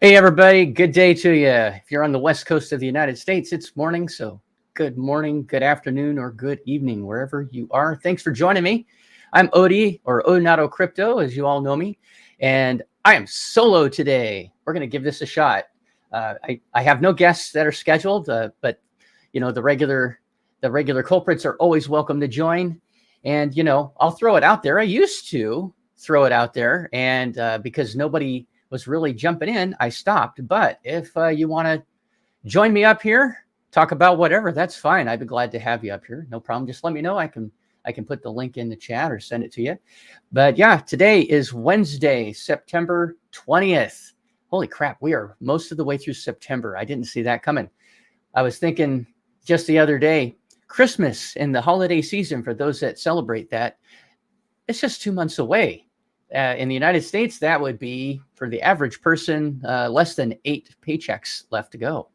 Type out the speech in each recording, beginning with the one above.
Hey, everybody. Good day to you. If you're on the West Coast of the United States, it's morning. So good morning, good afternoon, or good evening, wherever you are. Thanks for joining me. I'm Odie, or Odinato Crypto, as you all know me. And I am solo today. We're going to give this a shot. I have no guests that are scheduled, but the regular culprits are always welcome to join. And I'll throw it out there. I used to throw it out there, and because nobody was really jumping in, I stopped. But if you want to join me up here, talk about whatever, that's fine. I'd be glad to have you up here. No problem. Just let me know. I can put the link in the chat or send it to you. But yeah, today is Wednesday, September 20th. Holy crap, we are most of the way through September. I didn't see that coming. I was thinking just the other day, Christmas and the holiday season, for those that celebrate that, it's just 2 months away. In the United States, that would be, for the average person, less than 8 paychecks left to go.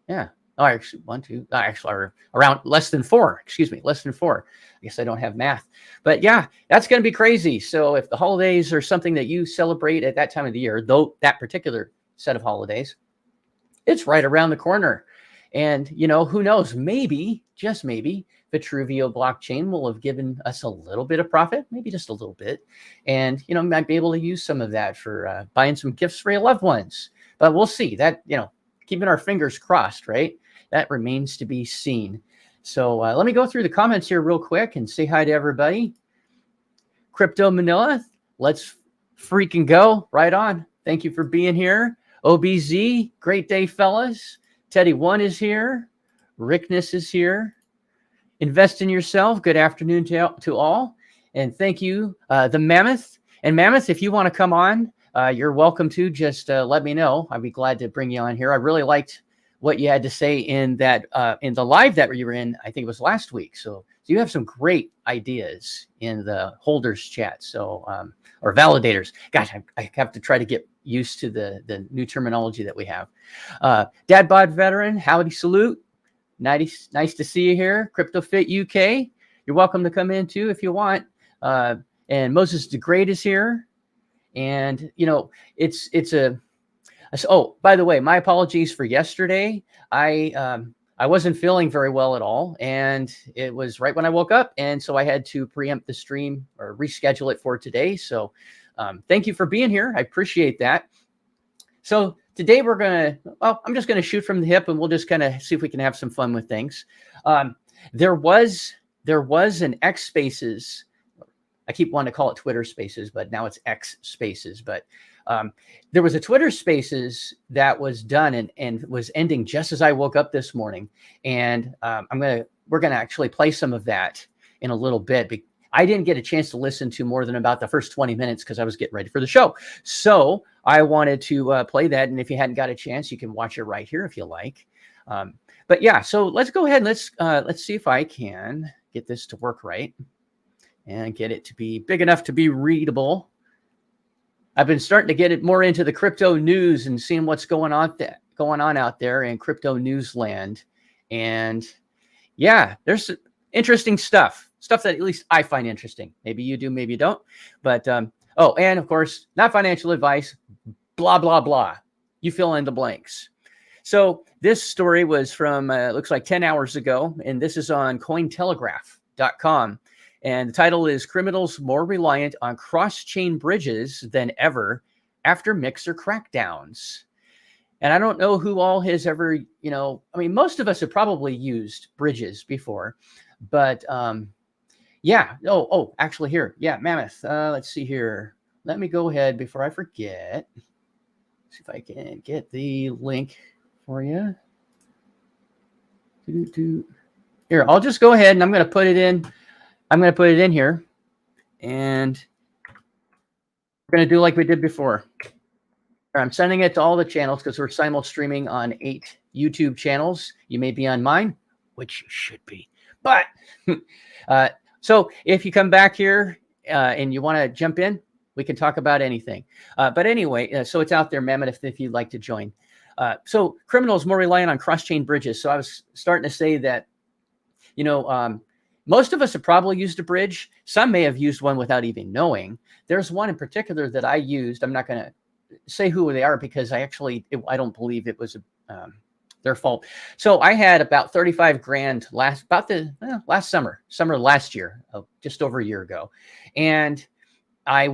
Yeah. Oh, actually, one, two, actually, around less than 4. Excuse me, less than 4. I guess I don't have math. But yeah, that's going to be crazy. So if the holidays are something that you celebrate at that time of the year, though that particular set of holidays, it's right around the corner. And, who knows? Maybe, just maybe, Vitruveo blockchain will have given us a little bit of profit, maybe just a little bit. And, might be able to use some of that for buying some gifts for your loved ones. But we'll see. That, keeping our fingers crossed, right? That remains to be seen. So let me go through the comments here real quick and say hi to everybody. Crypto Manila, let's freaking go. Right on. Thank you for being here. OBZ, great day, fellas. Teddy1 is here. Rickness is here. Invest in yourself. Good afternoon to all. And thank you, the Mammoth. And Mammoth, if you want to come on, you're welcome to. Just let me know. I'd be glad to bring you on here. I really liked what you had to say in that in the live that you were in. I think it was last week. So you have some great ideas in the holders chat. So or validators. Gosh, I have to try to get used to the new terminology that we have. Dad Bod Veteran, howdy salute. Nice to see you here. CryptoFit UK, you're welcome to come in too if you want. And Moses the Great is here. And, it's a... Oh, by the way, my apologies for yesterday. I wasn't feeling very well at all, and it was right when I woke up, and so I had to preempt the stream or reschedule it for today. So thank you for being here. I appreciate that. So today I'm just going to shoot from the hip, and we'll just kind of see if we can have some fun with things. There was an X Spaces. I keep wanting to call it Twitter Spaces, but now it's X Spaces. But there was a Twitter Spaces that was done and was ending just as I woke up this morning. And we're gonna actually play some of that in a little bit. I didn't get a chance to listen to more than about the first 20 minutes because I was getting ready for the show. So I wanted to play that. And if you hadn't got a chance, you can watch it right here if you like. But yeah, so let's go ahead and let's see if I can get this to work right and get it to be big enough to be readable. I've been starting to get it more into the crypto news and seeing what's going on out there in crypto news land. And yeah, there's interesting stuff that at least I find interesting. Maybe you do, maybe you don't. But and of course, not financial advice, blah, blah, blah. You fill in the blanks. So this story was from, looks like 10 hours ago, and this is on Cointelegraph.com. And the title is Criminals More Reliant on Cross-Chain Bridges Than Ever After Mixer Crackdowns. And I don't know who all has ever, most of us have probably used bridges before. But yeah. Oh, actually here. Yeah, Mammoth. Let's see here. Let me go ahead before I forget. See if I can get the link for you. Here, I'll just go ahead and I'm going to put it in. I'm going to put it in here, and we're going to do like we did before. I'm sending it to all the channels because we're simul streaming on 8 YouTube channels. You may be on mine, which you should be. But so if you come back here and you want to jump in, we can talk about anything. But anyway, so it's out there, Mammoth, if you'd like to join. So criminals more reliant on cross-chain bridges. So I was starting to say that, most of us have probably used a bridge. Some may have used one without even knowing. There's one in particular that I used. I'm not going to say who they are because I don't believe it was their fault. So I had about 35 grand last summer last year, just over a year ago. And I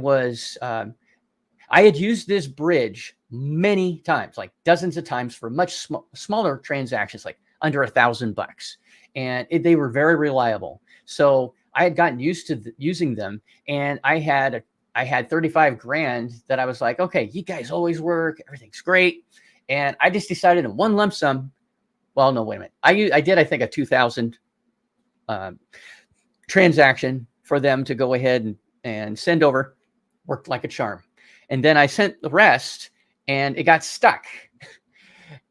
had used this bridge many times, like dozens of times for much smaller transactions, like under $1,000. And they were very reliable. So I had gotten used to using them, and I had 35 grand that I was like, okay, you guys always work. Everything's great. And I just decided in one lump sum. Well, no, wait a minute. I did, I think, a 2,000 transaction for them to go ahead and send over. Worked like a charm. And then I sent the rest, and it got stuck.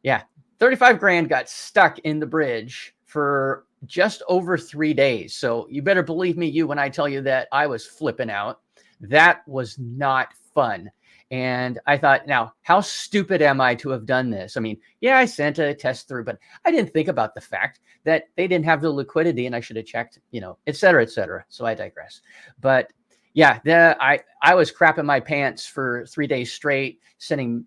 Yeah, 35 grand got stuck in the bridge for just over 3 days. So you better believe me, when I tell you that I was flipping out. That was not fun. And I thought, now, how stupid am I to have done this? I mean, yeah, I sent a test through, but I didn't think about the fact that they didn't have the liquidity, and I should have checked, et cetera, et cetera. So I digress. But yeah, I was crapping my pants for 3 days straight, sending,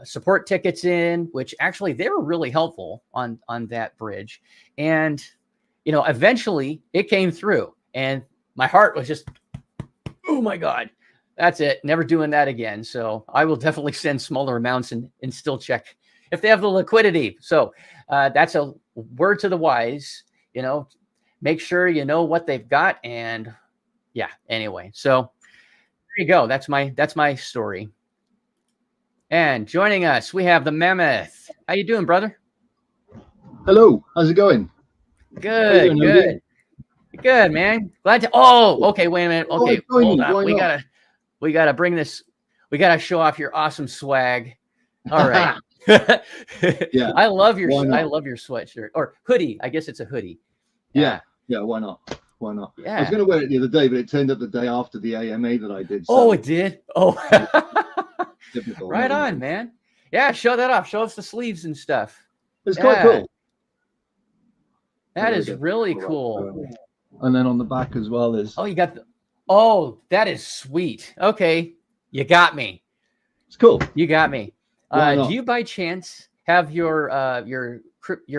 support tickets in, which actually they were really helpful on that bridge. And, eventually it came through, and my heart was just, oh my God, that's it. Never doing that again. So I will definitely send smaller amounts and still check if they have the liquidity. So that's a word to the wise, make sure you know what they've got. And yeah, anyway, so there you go. That's my story. And joining us, we have the Mammoth. How you doing, brother? Hello. How's it going? Good, good. Good, man. Glad to. Oh, okay. Wait a minute. Okay, hold on. We gotta bring this. We gotta show off your awesome swag. All right. Yeah. I love your sweatshirt or hoodie. I guess it's a hoodie. Yeah. Yeah. Why not? Why not? Yeah. I was going to wear it the other day, but it turned up the day after the AMA that I did. So. Oh, it did. Oh. Typical. Right on, man. Yeah. Show that off. Show us the sleeves and stuff. It's quite cool. That is really cool. And then on the back as well is. Oh, you got the. Oh, that is sweet. Okay, you got me. It's cool. You got me. Do you by chance have your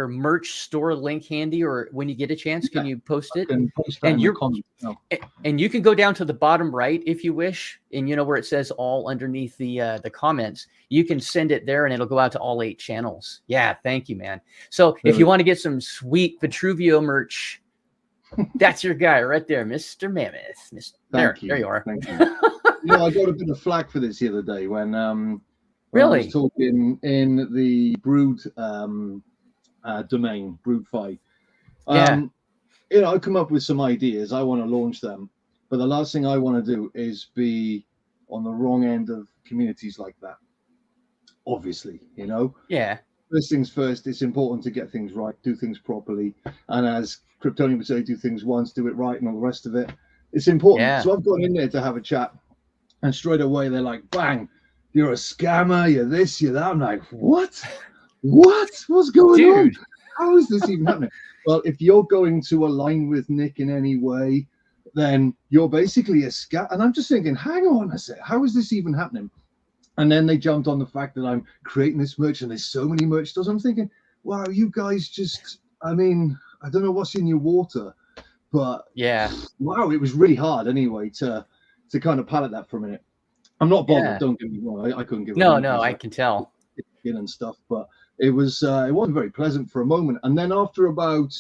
merch store link handy, or when you get a chance, can you post it? And you can go down to the bottom right if you wish, and where it says all underneath the comments, you can send it there, and it'll go out to all 8 channels. Yeah, thank you, man. So if you want to get some sweet Vitruveo merch, that's your guy right there, Mr. Mammoth. There you are. Thank you. I got a bit of flack for this the other day when really? I was talking in the Brood domain, Broodfi. Yeah. I come up with some ideas. I want to launch them, but the last thing I want to do is be on the wrong end of communities like that. Obviously, Yeah. First things first, it's important to get things right, do things properly. And as Kryptonian would say, do things once, do it right, and all the rest of it. It's important. Yeah. So I've gone in there to have a chat, and straight away they're like, bang, you're a scammer, you're this, you're that. I'm like, what? What's going on? How is this even happening? Well, if you're going to align with Nick in any way, then you're basically a scam. And I'm just thinking, hang on a sec, how is this even happening? And then they jumped on the fact that I'm creating this merch, and there's so many merch stores. I'm thinking, wow, you guys just, I don't know what's in your water, but yeah, wow, it was really hard anyway to kind of palate that for a minute. I'm not bothered, Yeah. Don't get me wrong. I couldn't give No, I can tell. And stuff, but it wasn't very pleasant for a moment. And then after about,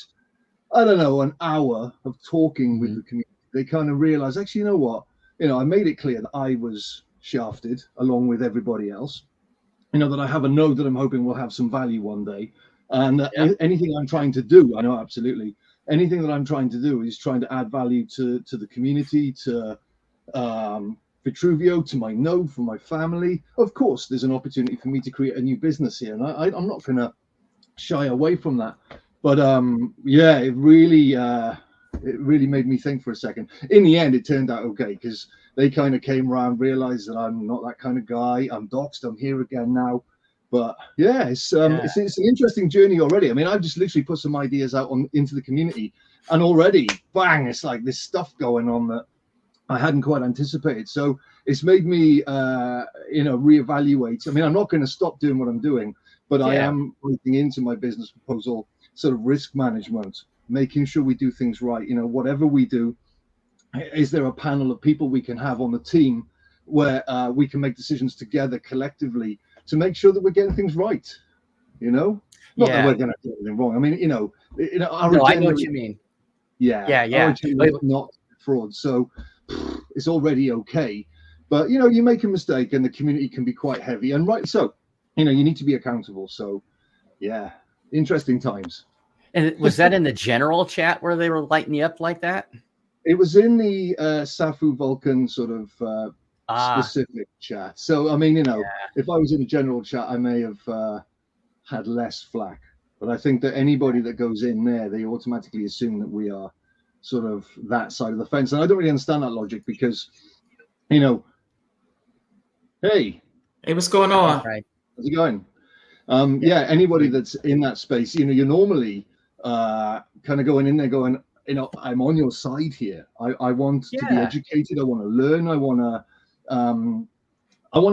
I don't know, an hour of talking with the community, they kind of realized, actually, you know what? I made it clear that I was shafted along with everybody else. That I have a node that I'm hoping will have some value one day. And anything I'm trying to do, I know absolutely, anything that I'm trying to do is trying to add value to the community, to Vitruveo, to my node, for my family. Of course, there's an opportunity for me to create a new business here, and I'm not going to shy away from that. But it really made me think for a second. In the end, it turned out okay, because they kind of came around, realized that I'm not that kind of guy. I'm doxed. I'm here again now. But yeah, it's an interesting journey already. I've just literally put some ideas out into the community, and already, bang, it's like this stuff going on that I hadn't quite anticipated. So it's made me, reevaluate. I mean, I'm not going to stop doing what I'm doing, but I am putting into my business proposal sort of risk management, making sure we do things right. Whatever we do, is there a panel of people we can have on the team where we can make decisions together collectively to make sure that we're getting things right? Not that we're going to do anything wrong. I mean, our agenda, I know what you mean. Yeah. Our agenda is not fraud. So it's already okay. But, you make a mistake and the community can be quite heavy. And right, so, you need to be accountable. So, yeah, interesting times. And was that in the general chat where they were lighting you up like that? It was in the Safu Vulcan sort of specific chat. So, I mean, if I was in the general chat, I may have had less flack. But I think that anybody that goes in there, they automatically assume that we are sort of that side of the fence. And I don't really understand that logic because, hey, what's going on? Right. How's it going? Anybody that's in that space, you're normally kind of going in there going, I'm on your side here. I want to be educated. I want to learn. I want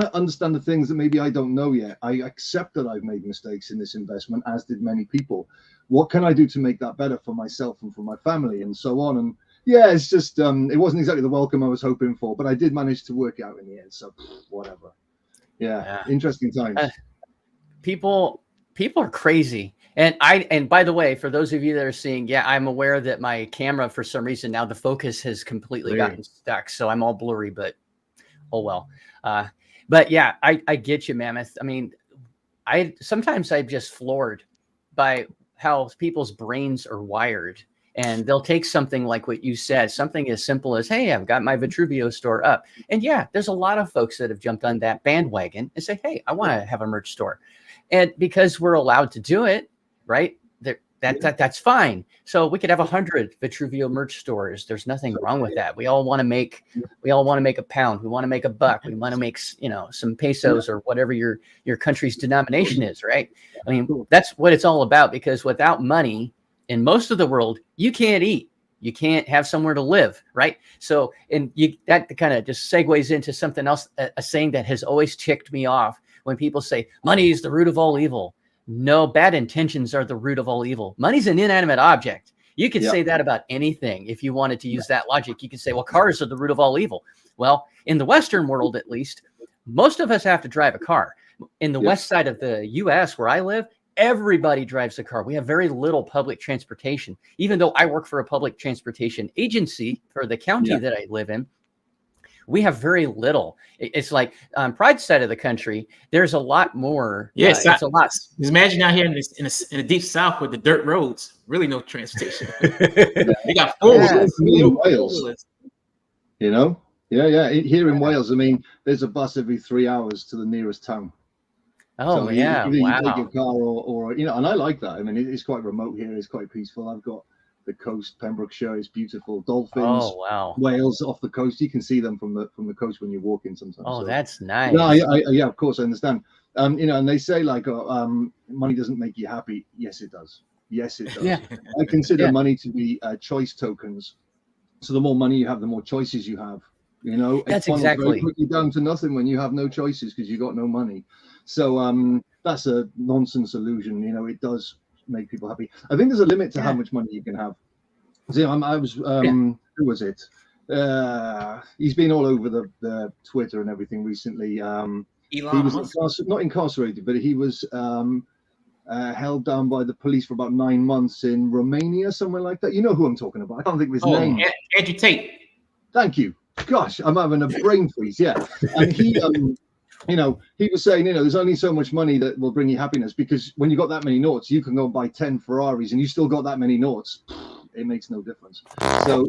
to understand the things that maybe I don't know yet. I accept that I've made mistakes in this investment, as did many people. What can I do to make that better for myself and for my family and so on? And it's just, it wasn't exactly the welcome I was hoping for, but I did manage to work it out in the end. So whatever. Yeah. Interesting times. People are crazy. And by the way, for those of you that are seeing, I'm aware that my camera, for some reason, now the focus has completely gotten stuck. So I'm all blurry, but oh well. But yeah, I get you, Mammoth. I mean, sometimes I'm just floored by how people's brains are wired. And they'll take something like what you said, something as simple as, hey, I've got my Vitruveo store up. And there's a lot of folks that have jumped on that bandwagon and say, hey, I want to have a merch store. And because we're allowed to do it, right? That's fine. So we could have 100 Vitruveo merch stores. There's nothing wrong with that. We all want to make a pound. We want to make a buck. We want to make, some pesos or whatever your country's denomination is, right? I mean, that's what it's all about, because without money in most of the world, you can't eat. You can't have somewhere to live, right? So, that kind of just segues into something else, a saying that has always ticked me off when people say money is the root of all evil. No, bad intentions are the root of all evil. Money's an inanimate object. You could say that about anything. If you wanted to use that logic, you could say, well, cars are the root of all evil. Well, in the Western world, at least, most of us have to drive a car. In the west side of the U.S., where I live, everybody drives a car. We have very little public transportation. Even though I work for a public transportation agency for the county that I live in, we have very little. It's like on Pride's side of the country, there's a lot more. Yes, it's a lot. Just imagine out here in the deep south with the dirt roads, really no transportation. They got in Wales. Here in Wales, I mean, there's a bus every 3 hours to the nearest town. Oh, so yeah. You take your car or and I like that. I mean, it's quite remote here. It's quite peaceful. I've got the coast, Pembrokeshire is beautiful. Dolphins, whales off the coast. You can see them from the coast when you're walking sometimes. Oh, so that's nice. No, of course I understand. And they say like, money doesn't make you happy. Yes, it does. Yes, it does. Yeah. I consider money to be choice tokens. So the more money you have, the more choices you have. That's it exactly very quickly down to nothing when you have no choices because you got no money. So that's a nonsense illusion. It does make people happy. I think there's a limit to how much money you can have. See, who was it? He's been all over the Twitter and everything recently. Elon he was not incarcerated, but he was held down by the police for about 9 months in Romania, somewhere like that. You know who I'm talking about. I can't think of his name. Andrew Tate. Thank you. Gosh, I'm having a brain freeze. Yeah. And he he was saying, there's only so much money that will bring you happiness, because when you got that many noughts, you can go and buy 10 Ferraris and you still got that many noughts. It makes no difference. So,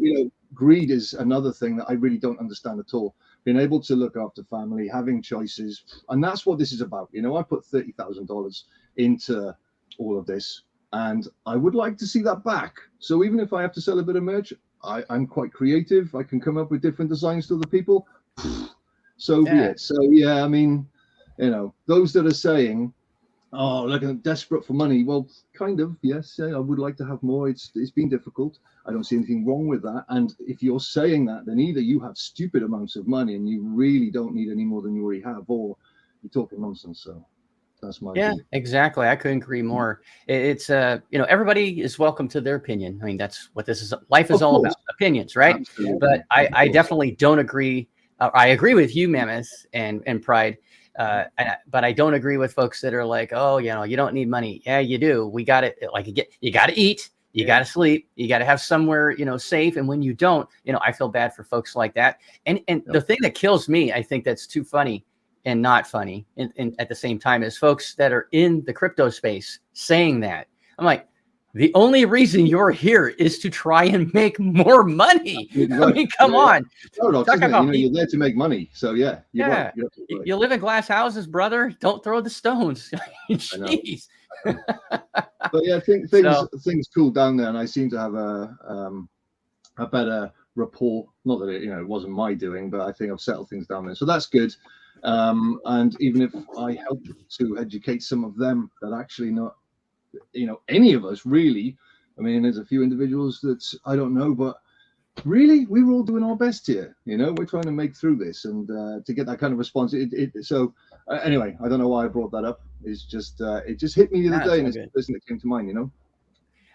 greed is another thing that I really don't understand at all. Being able to look after family, having choices. And that's what this is about. I put $30,000 into all of this and I would like to see that back. So even if I have to sell a bit of merch, I'm quite creative. I can come up with different designs to other people. So be it. So I mean, those that are saying Oh, like I'm desperate for money. Well, kind of, yes. I would like to have more. It's been difficult. I don't see anything wrong with that. And if you're saying that, then either you have stupid amounts of money and you really don't need any more than you already have, or you're talking nonsense. So that's my Yeah, view. exactly. I couldn't agree more. It's everybody is welcome to their opinion. I mean, that's what this is. Life is Of all course. about opinions, right? Absolutely. But I Of course. definitely don't agree. I agree with you, Mammoth and Pride. But I don't agree with folks that are like, oh, you don't need money. Yeah, you do. We got it. Like you got to eat, you got to sleep, you got to have somewhere, safe. And when you don't, I feel bad for folks like that. And the thing that kills me, I think that's too funny and not funny and at the same time is folks that are in the crypto space saying that. I'm like, the only reason you're here is to try and make more money. Right. I mean, come on. Talk about you're there to make money. So yeah, you're right. You live in glass houses, brother. Don't throw the stones. Jeez. But yeah, I think things cooled down there, and I seem to have a better rapport. Not that it wasn't my doing, but I think I've settled things down there, so that's good. And even if I help to educate some of them that actually not, any of us really. I mean, there's a few individuals that I don't know, but really, we're all doing our best here. We're trying to make through this, and to get that kind of response. So anyway, I don't know why I brought that up. It's just it just hit me the other day, and it's the person that came to mind.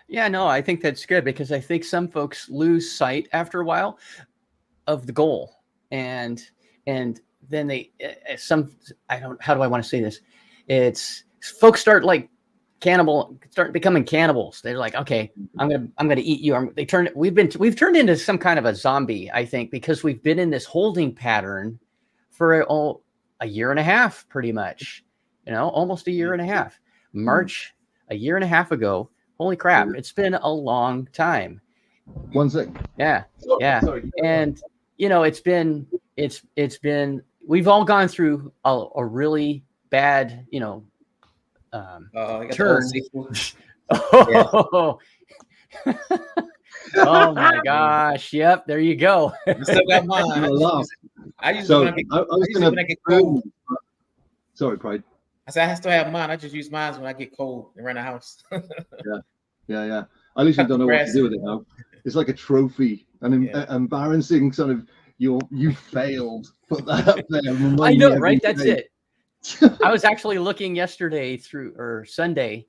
Yeah, no, I think that's good because I think some folks lose sight after a while of the goal, and then how do I want to say this? It's folks start becoming cannibals. They're like, okay, I'm gonna eat you. We've turned into some kind of a zombie, I think, because we've been in this holding pattern for a year and a half, pretty much, almost a year and a half. March, a year and a half ago. Holy crap. It's been a long time. One second. Yeah. Sorry. And it's been, we've all gone through a really bad, turn. Oh my gosh. Yep. There you go. I still got mine. I use it when I get cold. Sorry, Pride. I said I still have mine. I just use mine when I get cold and run the house. Yeah. I literally don't know what to do with it now. It's like a trophy, an embarrassing sort of you failed. Put that up there. I know, right? That's it. I was actually looking yesterday Sunday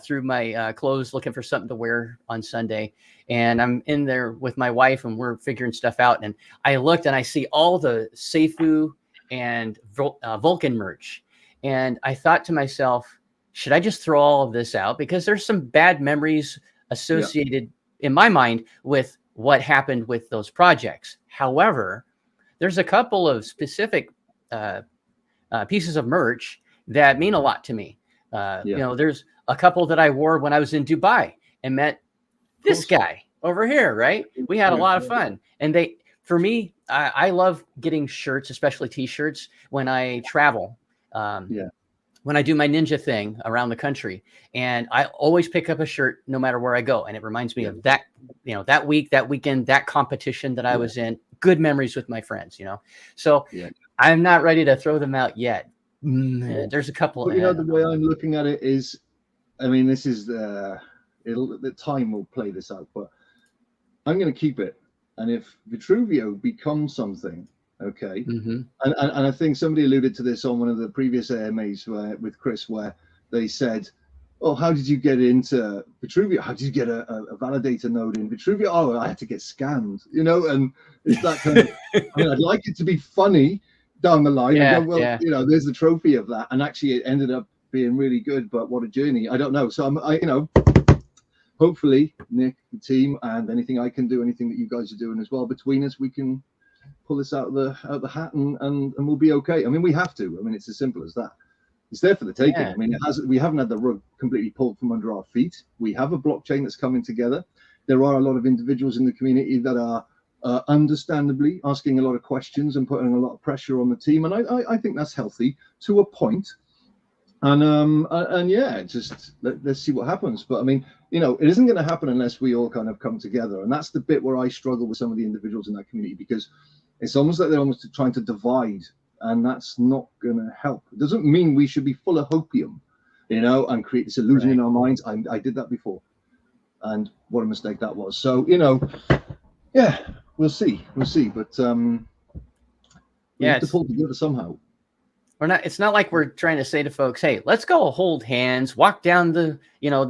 through my clothes, looking for something to wear on Sunday. And I'm in there with my wife and we're figuring stuff out. And I looked and I see all the Seifu and Vulcan merch. And I thought to myself, should I just throw all of this out? Because there's some bad memories associated in my mind with what happened with those projects. However, there's a couple of specific pieces of merch that mean a lot to me. There's a couple that I wore when I was in Dubai and met this guy over here, right? We had a lot of fun. And for me, I love getting shirts, especially t-shirts when I travel. When I do my ninja thing around the country, and I always pick up a shirt no matter where I go. And it reminds me of that, that week, that weekend, that competition that I was in. Good memories with my friends, So I'm not ready to throw them out yet. There's a couple. But, the way I'm looking at it is, I mean, this is the time will play this out, but I'm going to keep it. And if Vitruveo becomes something, okay. And I think somebody alluded to this on one of the previous AMAs with Chris, where they said, oh, how did you get into Vitruveo? How did you get a validator node in Vitruveo? Oh, I had to get scammed, and it's that kind of, I mean, I'd like it to be funny down the line. There's the trophy of that. And actually it ended up being really good, but what a journey. I don't know. So hopefully Nick, the team, and anything I can do, anything that you guys are doing as well, between us, we can pull this out of the hat and we'll be okay. I mean, we have to. I mean, it's as simple as that. It's there for the taking. I mean, we haven't had the rug completely pulled from under our feet. We have a blockchain that's coming together. There are a lot of individuals in the community that are understandably asking a lot of questions and putting a lot of pressure on the team. And I think that's healthy to a point. And just let's see what happens. But I mean, it isn't going to happen unless we all kind of come together. And that's the bit where I struggle with some of the individuals in that community, because it's almost like they're almost trying to divide, and that's not going to help. It doesn't mean we should be full of hopium. and create this illusion in our minds. I did that before, and what a mistake that was. So, yeah, we'll see. But we have to pull together somehow. It's not like we're trying to say to folks, hey, let's go hold hands, walk down the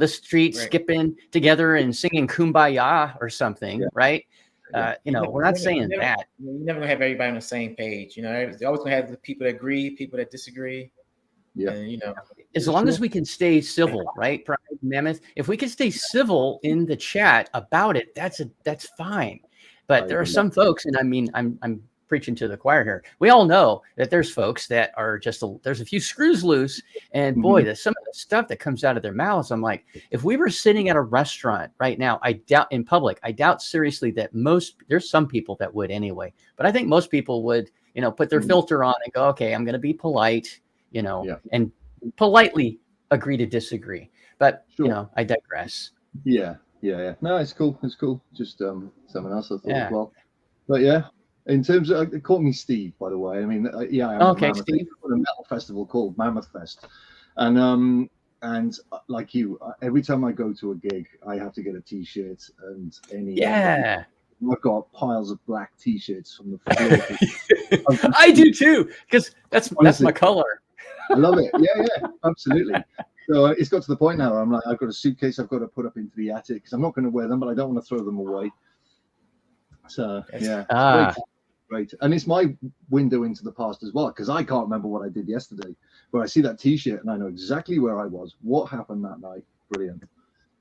street, skipping together and singing Kumbaya or something, right? We're not saying that. You're never gonna have everybody on the same page. You're always gonna have the people that agree, people that disagree. Yeah. And, as long as we can stay civil, right? Pride Mammoth. If we can stay civil in the chat about it, that's fine. But there are some folks, and I mean, I'm preaching to the choir here. We all know that there's folks that are there's a few screws loose, and boy, there's some of the stuff that comes out of their mouths. I'm like, if we were sitting at a restaurant right now, I doubt seriously that there's some people that would anyway, but I think most people would, put their filter on and go, okay, I'm going to be polite, and politely agree to disagree. But, I digress. Yeah. No, it's cool. Just someone else I thought as well. But yeah. In terms of, they call me Steve, by the way. I mean, I am okay, Steve. A metal festival called Mammoth Fest, and like you, every time I go to a gig, I have to get a T-shirt and any. Yeah. I've got piles of black T-shirts from the floor. I do too, because that's my color. I love it. Yeah, absolutely. So it's got to the point now where I'm like, I've got a suitcase I've got to put up into the attic because I'm not going to wear them, but I don't want to throw them away. So yeah, great. And it's my window into the past as well, because I can't remember what I did yesterday, but I see that T-shirt and I know exactly where I was, what happened that night. Brilliant.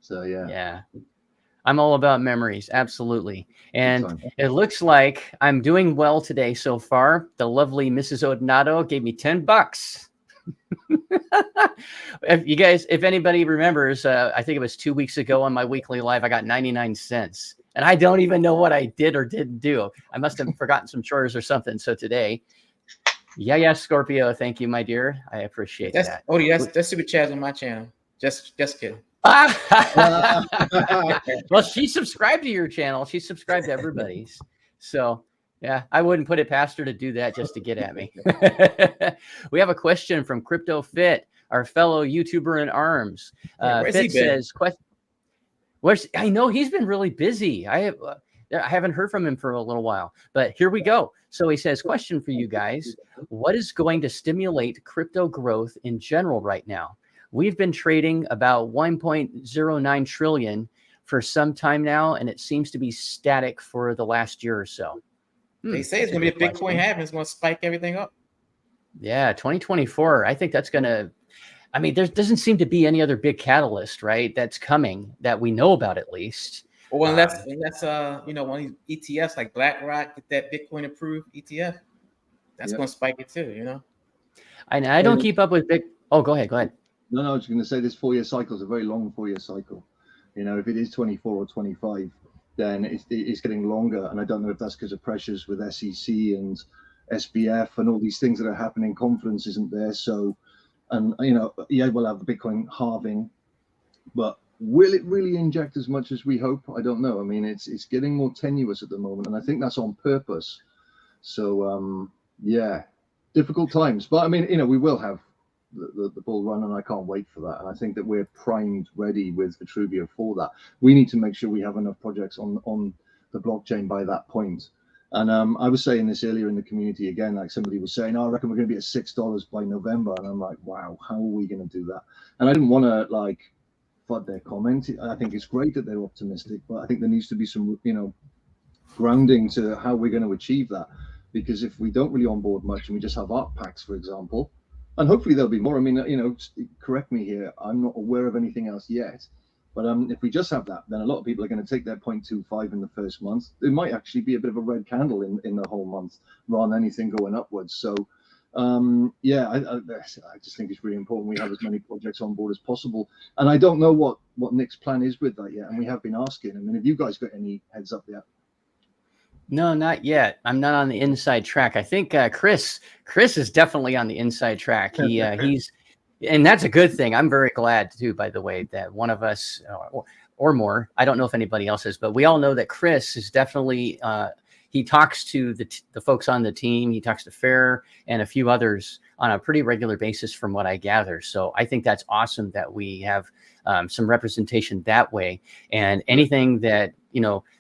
So yeah, I'm all about memories, absolutely. And it looks like I'm doing well today so far. The lovely Mrs. Odinato gave me $10. If anybody remembers, I think it was 2 weeks ago on my weekly live, I got 99 cents. And I don't even know what I did or didn't do. I must have forgotten some chores or something. So today, Scorpio, thank you, my dear. I appreciate that. Oh, that's super chat on my channel. Just kidding. Well, she subscribed to your channel. She subscribed to everybody's. So yeah, I wouldn't put it past her to do that just to get at me. We have a question from Crypto Fit, our fellow YouTuber in arms. Fit says, I know he's been really busy. I haven't heard from him for a little while, but here we go. So he says, question for you guys. What is going to stimulate crypto growth in general right now? We've been trading about 1.09 trillion for some time now, and it seems to be static for the last year or so. They say it's going to be a Bitcoin halving. It's going to spike everything up. Yeah, 2024. I think that's going to, there doesn't seem to be any other big catalyst, right? That's coming that we know about at least. Well, unless one of these ETFs like BlackRock, get that Bitcoin approved ETF, that's going to spike it too, I don't keep up with Oh, go ahead. No, I was going to say this 4-year cycle is a very long 4-year cycle. If it is 24 or 25, then it's getting longer. And I don't know if that's because of pressures with SEC and SBF and all these things that are happening. Confidence isn't there. So, and we'll have the Bitcoin halving, but will it really inject as much as we hope? I don't know. It's getting more tenuous at the moment, and I think that's on purpose. So difficult times, but we will have the bull run, and I can't wait for that. And I think that we're primed, ready with Vitruveo for that. We need to make sure we have enough projects on the blockchain by that point. And I was saying this earlier in the community again, like somebody was saying, I reckon we're going to be at $6 by November. And I'm like, wow, how are we going to do that? And I didn't want to flood their comment. I think it's great that they're optimistic, but I think there needs to be some, grounding to how we're going to achieve that. Because if we don't really onboard much and we just have art packs, for example, and hopefully there'll be more. Correct me here. I'm not aware of anything else yet. But if we just have that, then a lot of people are going to take their 0.25 in the first month. It might actually be a bit of a red candle in the whole month rather than anything going upwards. So, I just think it's really important we have as many projects on board as possible. And I don't know what Nick's plan is with that yet. And we have been asking. Have you guys got any heads up yet? No, not yet. I'm not on the inside track. I think Chris is definitely on the inside track. He's. And that's a good thing. I'm very glad too, by the way, that one of us or more, I don't know if anybody else is, but we all know that Chris is definitely, he talks to the folks on the team. He talks to Fair and a few others on a pretty regular basis from what I gather. So I think that's awesome that we have some representation that way, and anything that,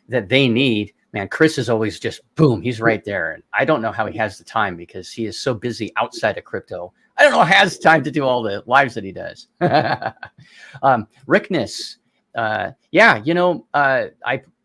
that they need, man, Chris is always just boom, he's right there. And I don't know how he has the time because he is so busy outside of crypto. I don't know how he has time to do all the lives that he does. Rickness.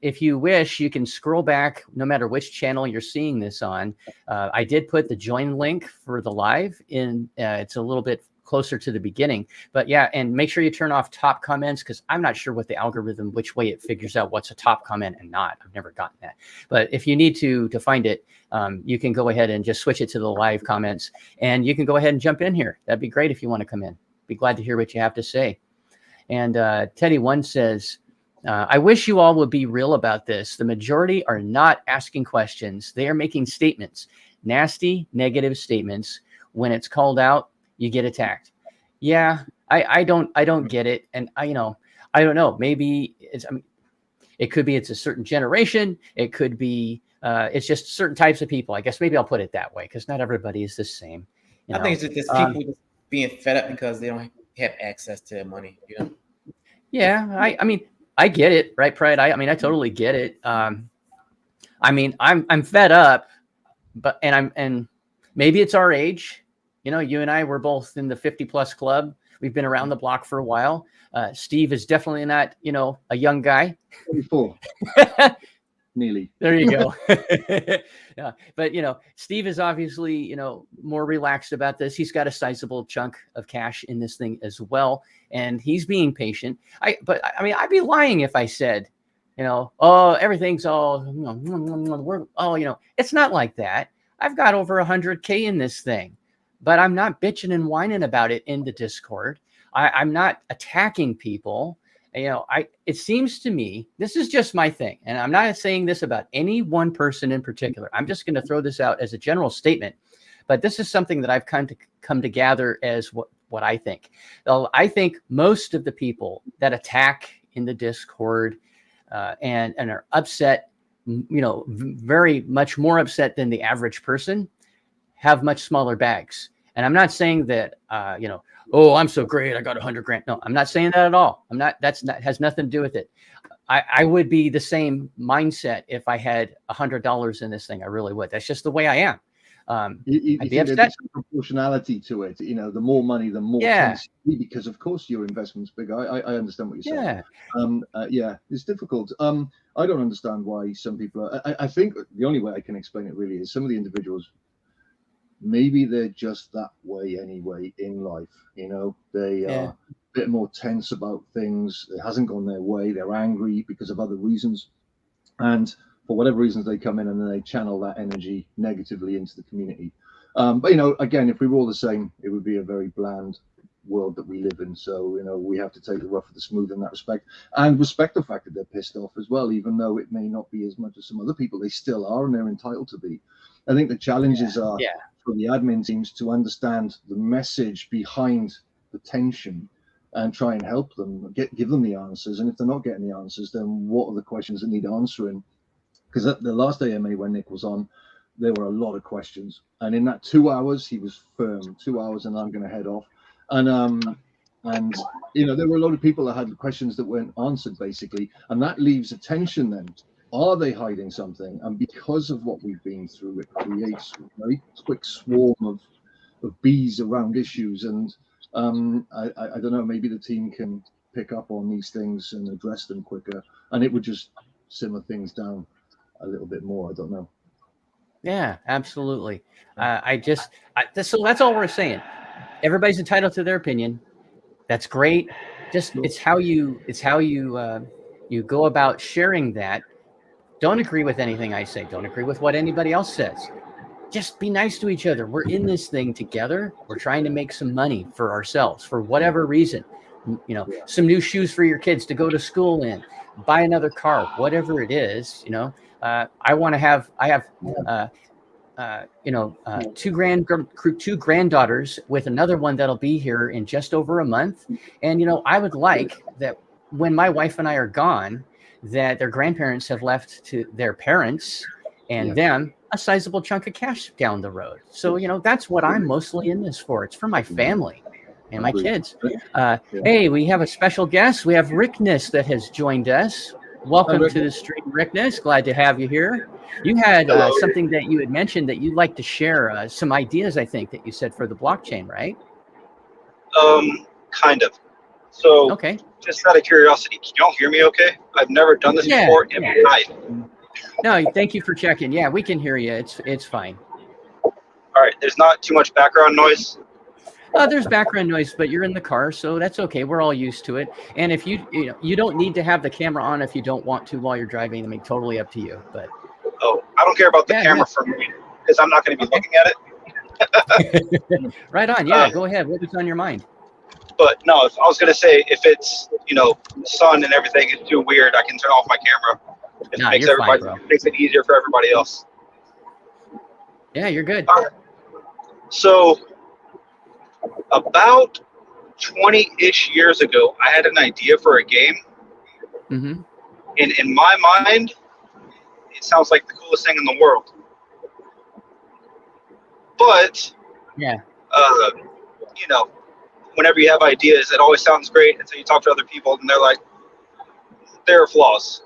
If you wish, you can scroll back no matter which channel you're seeing this on. I did put the join link for the live in. It's a little bit closer to the beginning, but yeah, and make sure you turn off top comments, because I'm not sure what the algorithm, which way it figures out what's a top comment and not. I've never gotten that. But if you need to find it, you can go ahead and just switch it to the live comments, and you can go ahead and jump in here. That'd be great if you want to come in. Be glad to hear what you have to say. And Teddy1 says, I wish you all would be real about this. The majority are not asking questions. They are making statements, nasty, negative statements. When it's called out, you get attacked. Yeah, I don't get it. And I don't know. Maybe it could be it's a certain generation. It could be it's just certain types of people. I guess maybe I'll put it that way, because not everybody is the same. I think it's just people just being fed up because they don't have access to their money. Yeah, I get it, right, Pride? I totally get it. I'm fed up, but and maybe it's our age. You and I were both in the 50+ club. We've been around the block for a while. Steve is definitely not, a young guy. 24. Nearly. There you go. Yeah, but Steve is obviously, more relaxed about this. He's got a sizable chunk of cash in this thing as well, and he's being patient. I'd be lying if I said, everything's all, it's not like that. I've got over 100K in this thing, but I'm not bitching and whining about it in the Discord. I'm not attacking people. It seems to me, this is just my thing, and I'm not saying this about any one person in particular. I'm just going to throw this out as a general statement, but this is something that I've come to gather as what I think. I think most of the people that attack in the Discord and are upset, very much more upset than the average person, have much smaller bags. And I'm not saying that, I'm so great, I got 100 grand. No, I'm not saying that at all. Has nothing to do with it. I would be the same mindset if I had $100 in this thing. I really would. That's just the way I am. I'd be upset. There's some proportionality to it. The more money, the more tense, because of course your investment's big. I understand what you're saying. It's difficult. I don't understand why some people are. I think the only way I can explain it really is some of the individuals, maybe they're just that way anyway in life. They are a bit more tense about things. It hasn't gone their way. They're angry because of other reasons, and for whatever reasons they come in and then they channel that energy negatively into the community. But again, if we were all the same, it would be a very bland world that we live in. So we have to take the rough with the smooth in that respect, and respect the fact that they're pissed off as well, even though it may not be as much as some other people. They still are, and they're entitled to be. I think the challenges are for the admin teams to understand the message behind the tension and try and help them, give them the answers. And if they're not getting the answers, then what are the questions that need answering? Because at the last AMA when Nick was on, there were a lot of questions. And in that 2 hours, he was firm. 2 hours and I'm going to head off. And there were a lot of people that had questions that weren't answered, basically. And that leaves a tension then. Are they hiding something? And because of what we've been through, it creates a very quick swarm of bees around issues. And I don't know, maybe the team can pick up on these things and address them quicker. And it would just simmer things down a little bit more. I don't know. Yeah, absolutely. So that's all we're saying. Everybody's entitled to their opinion. That's great. It's how you go about sharing that. Don't agree with anything I say. Don't agree with what anybody else says. Just be nice to each other. We're in this thing together. We're trying to make some money for ourselves for whatever reason. Some new shoes for your kids to go to school in, buy another car, whatever it is. I have two granddaughters with another one that'll be here in just over a month. And, I would like that when my wife and I are gone, that their grandparents have left to their parents and then a sizable chunk of cash down the road. So, that's what I'm mostly in this for. It's for my family and my kids. Hey, we have a special guest. We have Rickness that has joined us. Welcome to the stream, Rickness. Glad to have you here. You had something that you had mentioned that you'd like to share, some ideas, I think, that you said for the blockchain, right? Kind of. So, okay. Just out of curiosity, can y'all hear me okay? I've never done this before in my life. No, thank you for checking. Yeah, we can hear you. It's fine. All right. There's not too much background noise. There's background noise, but you're in the car, so that's okay. We're all used to it. And if you don't need to have the camera on if you don't want to while you're driving. I mean, totally up to you. But I don't care about the camera for me because I'm not going to be looking at it. Right on. Yeah, go ahead. What was on your mind? But no, I was going to say, if it's, sun and everything is too weird, I can turn off my camera. It makes it easier for everybody else. Yeah, you're good. All right. So about 20-ish years ago, I had an idea for a game. Mm-hmm. And in my mind, it sounds like the coolest thing in the world. But, whenever you have ideas, it always sounds great until you talk to other people and they're like, there are flaws.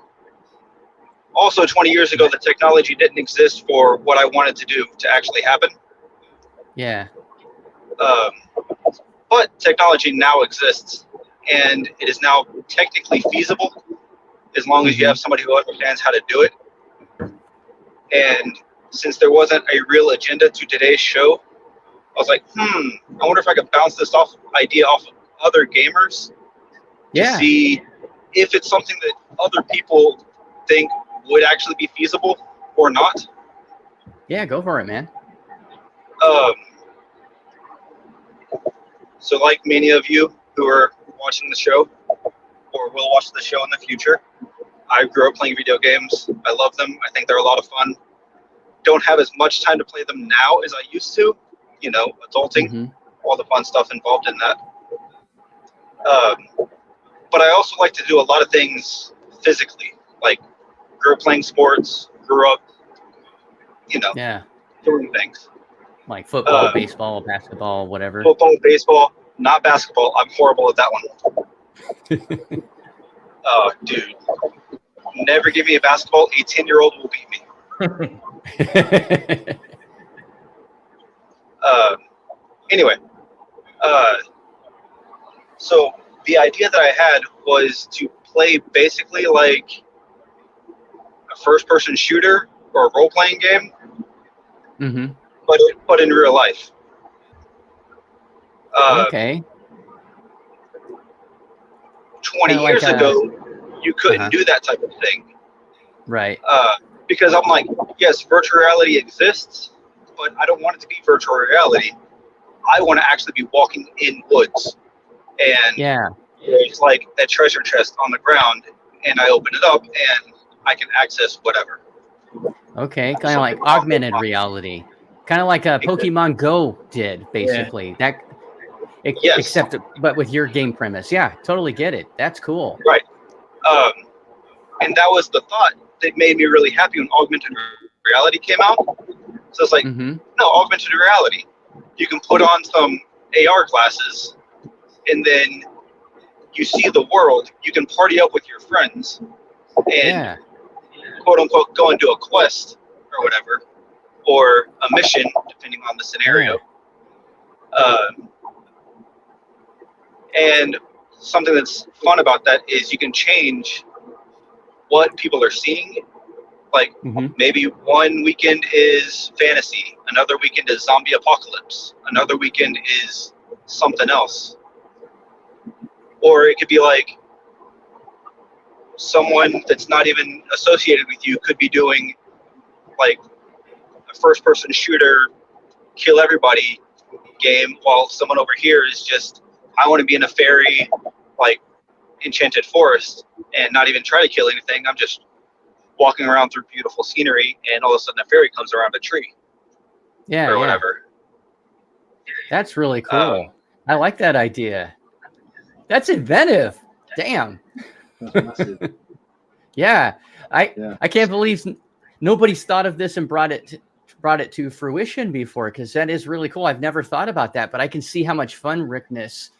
Also, 20 years ago, the technology didn't exist for what I wanted to do to actually happen. Yeah. But technology now exists, and it is now technically feasible as long as you have somebody who understands how to do it. And since there wasn't a real agenda to today's show, I was like, I wonder if I could bounce this idea off of other gamers to see if it's something that other people think would actually be feasible or not. Yeah, go for it, man. So like many of you who are watching the show or will watch the show in the future, I grew up playing video games. I love them. I think they're a lot of fun. Don't have as much time to play them now as I used to. Adulting, all the fun stuff involved in that. But I also like to do a lot of things physically, like grew up playing sports, grew up, doing things. Like football, baseball, basketball, whatever. Football, baseball, not basketball. I'm horrible at that one. Oh, dude. Never give me a basketball. A 10-year-old will beat me. Anyway, so the idea that I had was to play basically like a first-person shooter or a role-playing game, but in real life. Okay. 20 years ago, you couldn't do that type of thing. Right. Because I'm like, yes, virtual reality exists, but I don't want it to be virtual reality. I want to actually be walking in woods. And there's like a treasure chest on the ground, and I open it up, and I can access whatever. Okay, kind of like augmented reality. Kind of like a Pokemon Go did, basically. Except, but with your game premise. Yeah, totally get it. That's cool. Right. And that was the thought that made me really happy when augmented reality came out. So it's like, no, augmented reality. You can put on some AR glasses, and then you see the world. You can party up with your friends and quote unquote go and do a quest or whatever, or a mission, depending on the scenario. And something that's fun about that is you can change what people are seeing. Like maybe one weekend is fantasy, another weekend is zombie apocalypse, another weekend is something else. Or it could be like someone that's not even associated with you could be doing like a first person shooter, kill everybody game, while someone over here is just, I want to be in a fairy, like enchanted forest and not even try to kill anything. I'm just walking around through beautiful scenery, and all of a sudden a fairy comes around a tree. Or whatever. That's really cool. I like that idea. That's inventive. Damn. That's massive. I can't believe nobody's thought of this and brought it to fruition before, because that is really cool. I've never thought about that, but I can see how much fun, Rickness,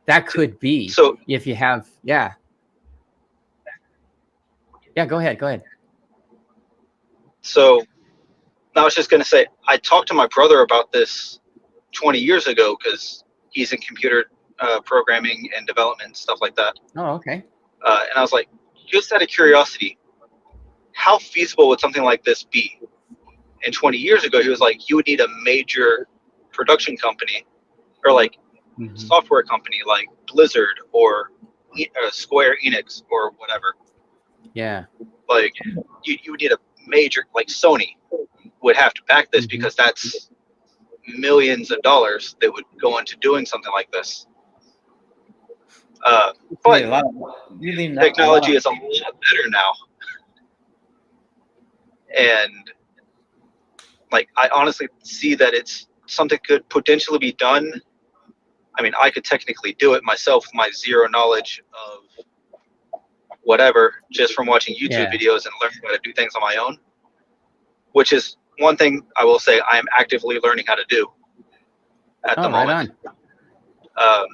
that could be. So if you have, yeah, go ahead. So I was just going to say, I talked to my brother about this 20 years ago because he's in computer programming and development, stuff like that. Oh, okay. And I was like, just out of curiosity, how feasible would something like this be? And 20 years ago, he was like, you would need a major production company or like software company like Blizzard or Square Enix or whatever. Yeah. Like you would need a major, like Sony would have to back this because that's millions of dollars that would go into doing something like this. But technology is a lot better now. And like, I honestly see that it's something could potentially be done. I mean, I could technically do it myself with my zero knowledge of whatever, just from watching YouTube videos and learning how to do things on my own, which is one thing I will say I am actively learning how to do at the moment. I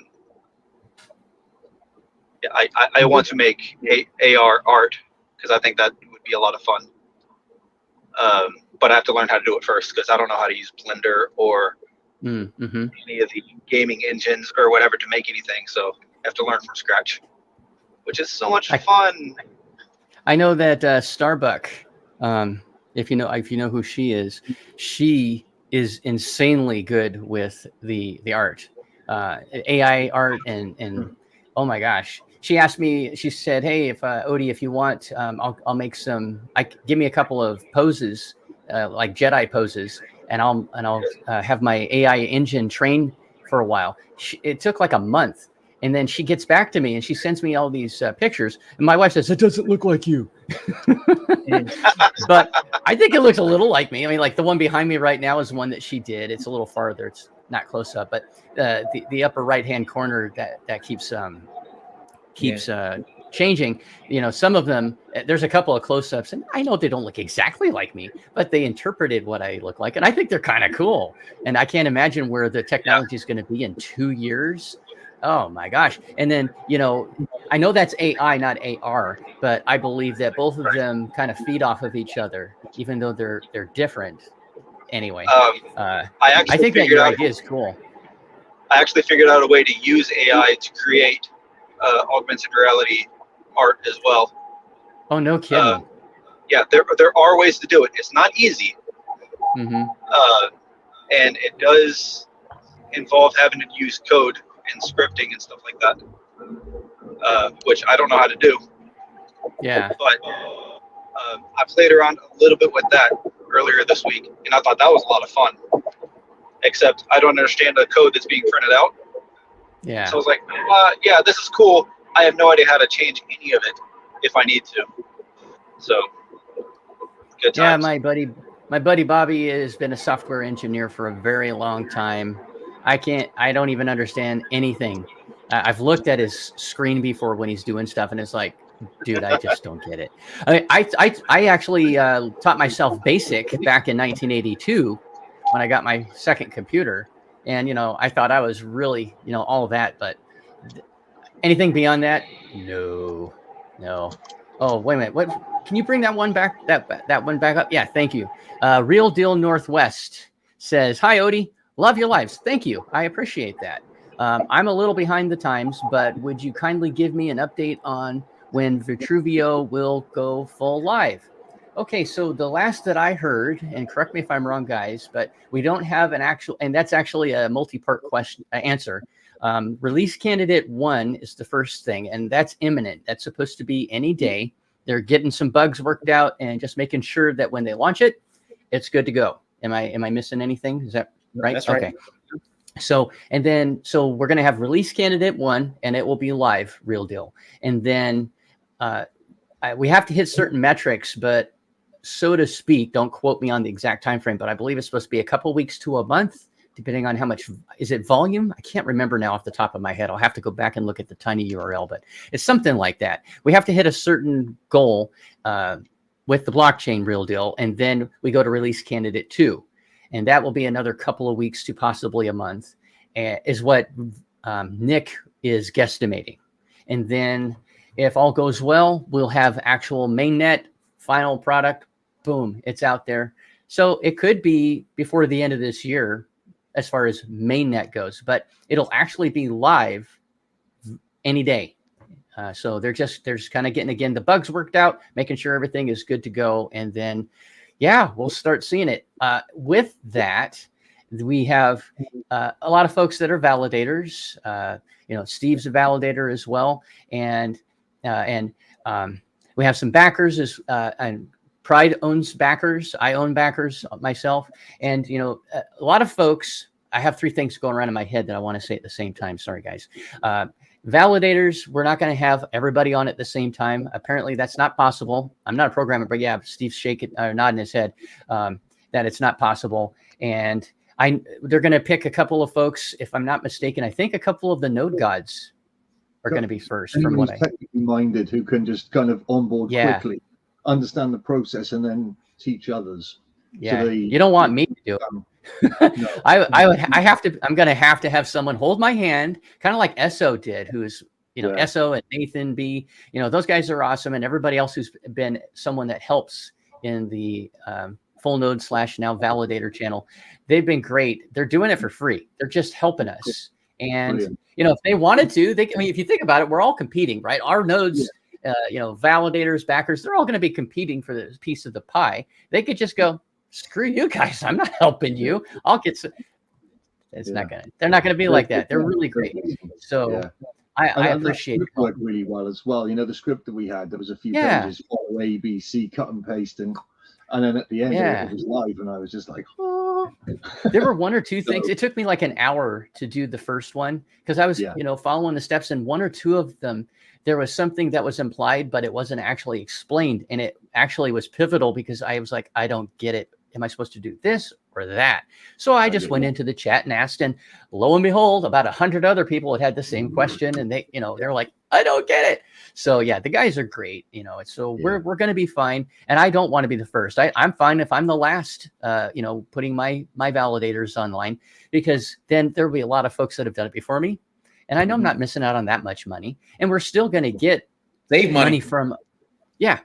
want to make AR art because I think that would be a lot of fun. But I have to learn how to do it first because I don't know how to use Blender or any of the gaming engines or whatever to make anything. So I have to learn from scratch, which is so much fun. I know that Starbuck, if you know who she is insanely good with the art, AI art, and oh my gosh. She asked me, she said, hey, if Odie, if you want, I'll make some, give me a couple of poses, like Jedi poses, and I'll have my AI engine train for a while. It took like a month. And then she gets back to me and she sends me all these pictures. And my wife says, it doesn't look like you. But I think it looks a little like me. I mean, like the one behind me right now is one that she did. It's a little farther. It's not close up, but the upper right-hand corner that keeps changing. You know, some of them, there's a couple of close-ups, and I know they don't look exactly like me, but they interpreted what I look like. And I think they're kind of cool. And I can't imagine where the technology is going to be in 2 years. Oh my gosh. And then, you know, I know that's AI, not AR, but I believe that both of them kind of feed off of each other, even though they're different. Anyway, I think that your idea is cool. I actually figured out a way to use AI to create augmented reality art as well. Oh, no kidding. Yeah, there are ways to do it. It's not easy. And it does involve having to use code and scripting and stuff like that, which I don't know how to do. Yeah. But I played around a little bit with that earlier this week, and I thought that was a lot of fun. Except I don't understand the code that's being printed out. Yeah. So I was like, yeah, this is cool. I have no idea how to change any of it if I need to. So, good times. Yeah, my buddy Bobby has been a software engineer for a very long time. I don't even understand anything. I've looked at his screen before when he's doing stuff, and it's like, dude, I just don't get it. I actually taught myself BASIC back in 1982 when I got my second computer. And, you know, I thought I was really, you know, all of that, but anything beyond that, no. Oh, wait a minute. What? Can you bring that one back? That one back up? Yeah, thank you. Real Deal Northwest says, hi, Odie. Love your lives. Thank you. I appreciate that. I'm a little behind the times, but would you kindly give me an update on when Vitruveo will go full live? Okay, so the last that I heard, and correct me if I'm wrong, guys, but we don't have an actual, and that's actually a multi-part question answer. Release candidate 1 is the first thing, and that's imminent. That's supposed to be any day. They're getting some bugs worked out and just making sure that when they launch it, it's good to go. Am I missing anything? Is that right? That's right. Okay. So we're going to have release candidate 1, and it will be live, real deal. And then we have to hit certain metrics, but so to speak, don't quote me on the exact time frame, but I believe it's supposed to be a couple weeks to a month, depending on how much, is it volume? I can't remember now off the top of my head. I'll have to go back and look at the tiny URL, but it's something like that. We have to hit a certain goal with the blockchain real deal. And then we go to release candidate 2. And that will be another couple of weeks to possibly a month, is what Nick is guesstimating. And then if all goes well, we'll have actual mainnet final product. Boom, it's out there. So it could be before the end of this year as far as mainnet goes, but it'll actually be live any day. So they're just kind of getting, again, the bugs worked out, making sure everything is good to go. And then, yeah, we'll start seeing it. With that, we have a lot of folks that are validators. Steve's a validator as well. And we have some backers and Pride owns backers. I own backers myself. And, a lot of folks, I have 3 things going around in my head that I want to say at the same time. Sorry, guys. Validators, we're not going to have everybody on at the same time. Apparently that's not possible. I'm not a programmer, but yeah, Steve's shaking or nodding his head that it's not possible. And they're going to pick a couple of folks, if I'm not mistaken. I think a couple of the node gods are going to be first. From what technically minded who can just kind of onboard quickly, understand the process, and then teach others. Yeah, you don't want me to do it. No. I'm going to have someone hold my hand, kind of like Esso did, who's, Esso and Nathan B. Those guys are awesome. And everybody else who's been someone that helps in the full node / now validator channel. They've been great. They're doing it for free. They're just helping us. And, Brilliant. If they wanted to, if you think about it, we're all competing, right? Our nodes, validators, backers, they're all going to be competing for this piece of the pie. They could just go, screw you guys. I'm not helping you. I'll get some. They're not going to be like that. They're really great. So I appreciate it. Worked really well as well. The script that we had, there was a few pages, follow A, B, C, cut and paste. And then at the end, it was live. And I was just like, oh. There were 1 or 2 things. It took me like an hour to do the first one because I was, following the steps. And 1 or 2 of them, there was something that was implied, but it wasn't actually explained. And it actually was pivotal because I was like, I don't get it. Am I supposed to do this or that? So I just went into the chat and asked, and lo and behold, about 100 other people had the same question, and they're like, I don't get it. So yeah, the guys are great. We're going to be fine. And I don't want to be the first. I'm fine if I'm the last, putting my validators online, because then there'll be a lot of folks that have done it before me. And I know I'm not missing out on that much money, and we're still going to get save money from. Yeah,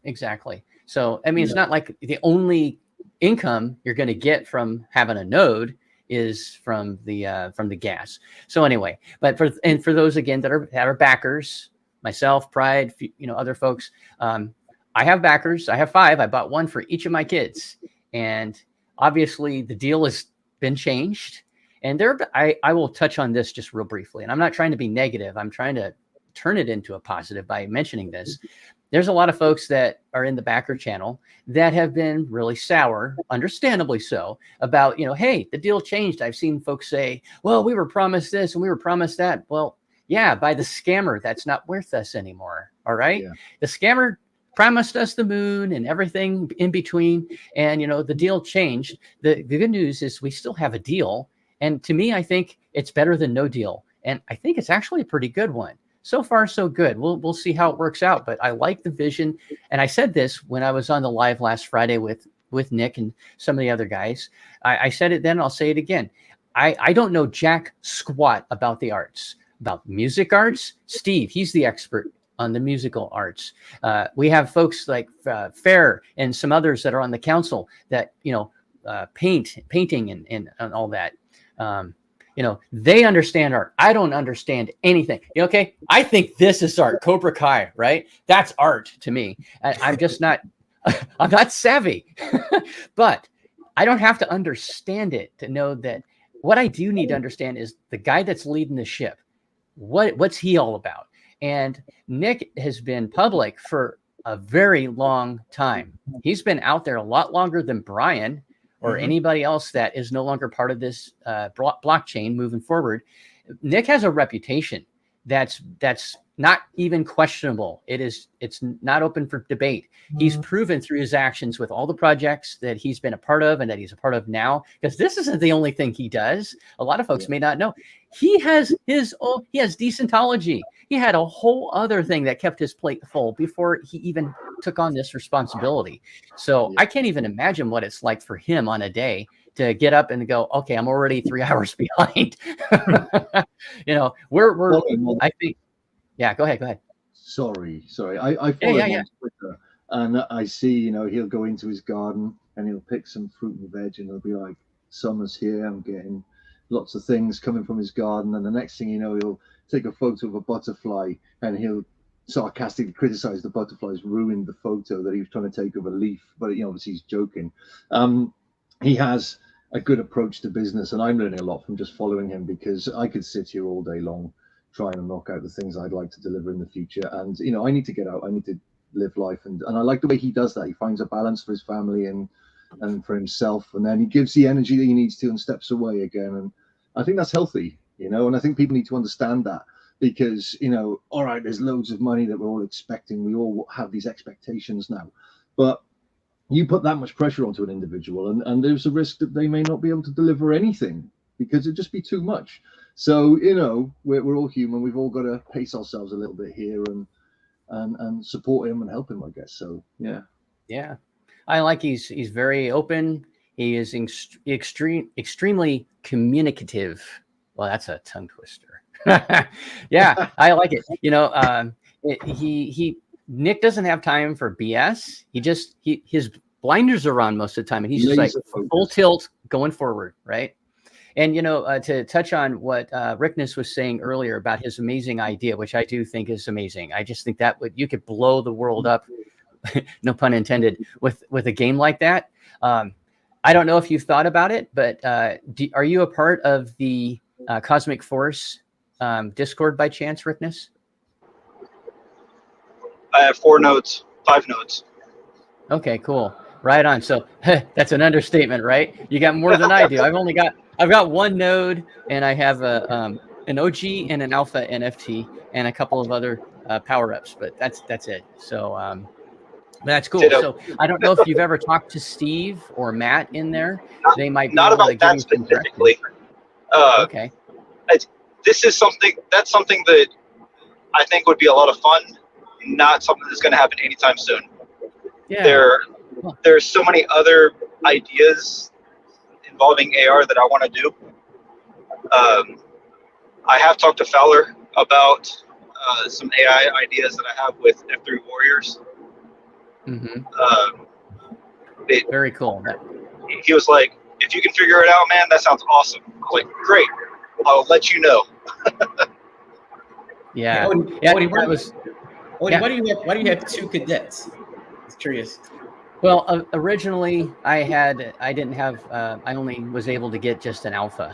exactly. So, it's not like the only income you're going to get from having a node is from the gas. So anyway, but for those again that are backers, myself, Pride, other folks, I have backers. I have 5. I bought 1 for each of my kids, and obviously the deal has been changed. And I will touch on this just real briefly. And I'm not trying to be negative. I'm trying to turn it into a positive by mentioning this. There's a lot of folks that are in the backer channel that have been really sour, understandably so, about, hey, the deal changed. I've seen folks say, well, we were promised this and we were promised that. Well, yeah, by the scammer, that's not worth us anymore. All right. Yeah. The scammer promised us the moon and everything in between. And, the deal changed. The good news is we still have a deal. And to me, I think it's better than no deal. And I think it's actually a pretty good one. So far, so good. We'll see how it works out. But I like the vision. And I said this when I was on the live last Friday with Nick and some of the other guys. I said it then, I'll say it again. I don't know jack squat about the arts. About music arts, Steve, he's the expert on the musical arts. We have folks like Fair and some others that are on the council that, painting and all that. They understand art. I don't understand anything. Okay. I think this is art. Cobra Kai, right? That's art to me. I'm just not, I'm not savvy, but I don't have to understand it to know that. What I do need to understand is the guy that's leading the ship. What's he all about? And Nick has been public for a very long time. He's been out there a lot longer than Brian or anybody else that is no longer part of this blockchain moving forward. Nick has a reputation that's not even questionable. It's not open for debate. He's proven through his actions with all the projects that he's been a part of and that he's a part of now, because this isn't the only thing he does. A lot of folks may not know. He has he has decentology. He had a whole other thing that kept his plate full before he even took on this responsibility. So I can't even imagine what it's like for him on a day to get up and go, okay, I'm already 3 hours behind. We're I think, yeah, go ahead. Sorry. I follow him on Twitter, and I see, he'll go into his garden and he'll pick some fruit and veg, and he'll be like, summer's here, I'm getting lots of things coming from his garden. And the next thing you know, he'll take a photo of a butterfly and he'll sarcastically criticize the butterfly's ruined the photo that he was trying to take of a leaf, but obviously he's joking. He has a good approach to business, and I'm learning a lot from just following him, because I could sit here all day long trying to knock out the things I'd like to deliver in the future. And I need to get out, I need to live life, and I like the way he does that. He finds a balance for his family and for himself, and then he gives the energy that he needs to and steps away again. And I think that's healthy, and I think people need to understand that, because all right, there's loads of money that we're all expecting, we all have these expectations now, but you put that much pressure onto an individual, and there's a risk that they may not be able to deliver anything because it'd just be too much. So we're all human, we've all got to pace ourselves a little bit here and support him and help him, I guess. So yeah, I like he's very open. He is extremely communicative. Well, that's a tongue twister. Yeah, I like it. Nick doesn't have time for BS. His blinders are on most of the time, and he's just like full tilt going forward, right? And to touch on what Rickness was saying earlier about his amazing idea, which I do think is amazing. I just think that you could blow the world up, no pun intended, with a game like that. I don't know if you've thought about it, but are you a part of the Cosmic Force Discord by chance, Rickness? I have 5 nodes. Okay, cool. Right on. So that's an understatement, right? You got more than I do. I've got 1 node, and I have an OG and an alpha NFT and a couple of other power-ups, but that's it. So that's cool. Ditto. So I don't know if you've ever talked to Steve or Matt in there. They might be not able about to that give specifically. Okay. That's something that I think would be a lot of fun. Not something that's going to happen anytime soon. Yeah. There's so many other ideas involving AR that I want to do. I have talked to Fowler about some AI ideas that I have with F3 Warriors. Mm-hmm. Very cool. He was like, if you can figure it out, man, that sounds awesome. I was like, great. I'll let you know. Yeah. Why do you have 2 cadets? It's curious. Well, originally I only was able to get just an alpha.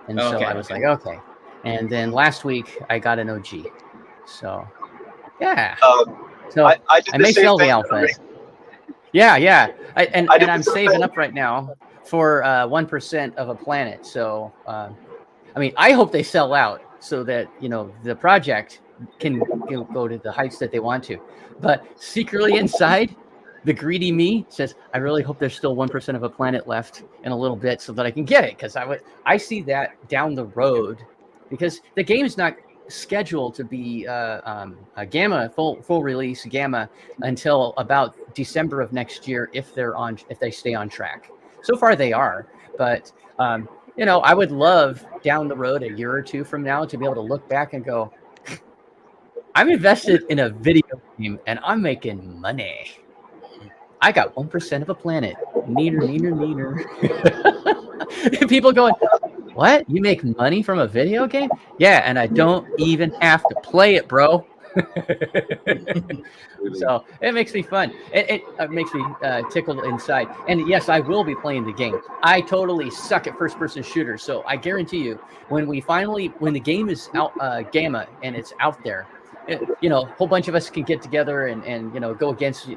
And so I was like, okay. And then last week I got an OG. So, yeah. So I may sell the alpha. Yeah. I'm saving up right now for 1% of a planet. So, I hope they sell out so that, the project can go to the heights that they want to. But secretly inside, the greedy me says, I really hope there's still 1% of a planet left in a little bit so that I can get it. Because I see that down the road, because the game is not scheduled to be a gamma full release gamma until about December of next year if they stay on track. So far they are, but I would love down the road a year or 2 from now to be able to look back and go, I'm invested in a video game and I'm making money. I got 1% of a planet. Neener. People going, what? You make money from a video game? Yeah, and I don't even have to play it, bro. So it makes me fun. It makes me tickle inside. And yes, I will be playing the game. I totally suck at first-person shooters. So I guarantee you, when the game is out, gamma, and it's out there, a whole bunch of us can get together and go against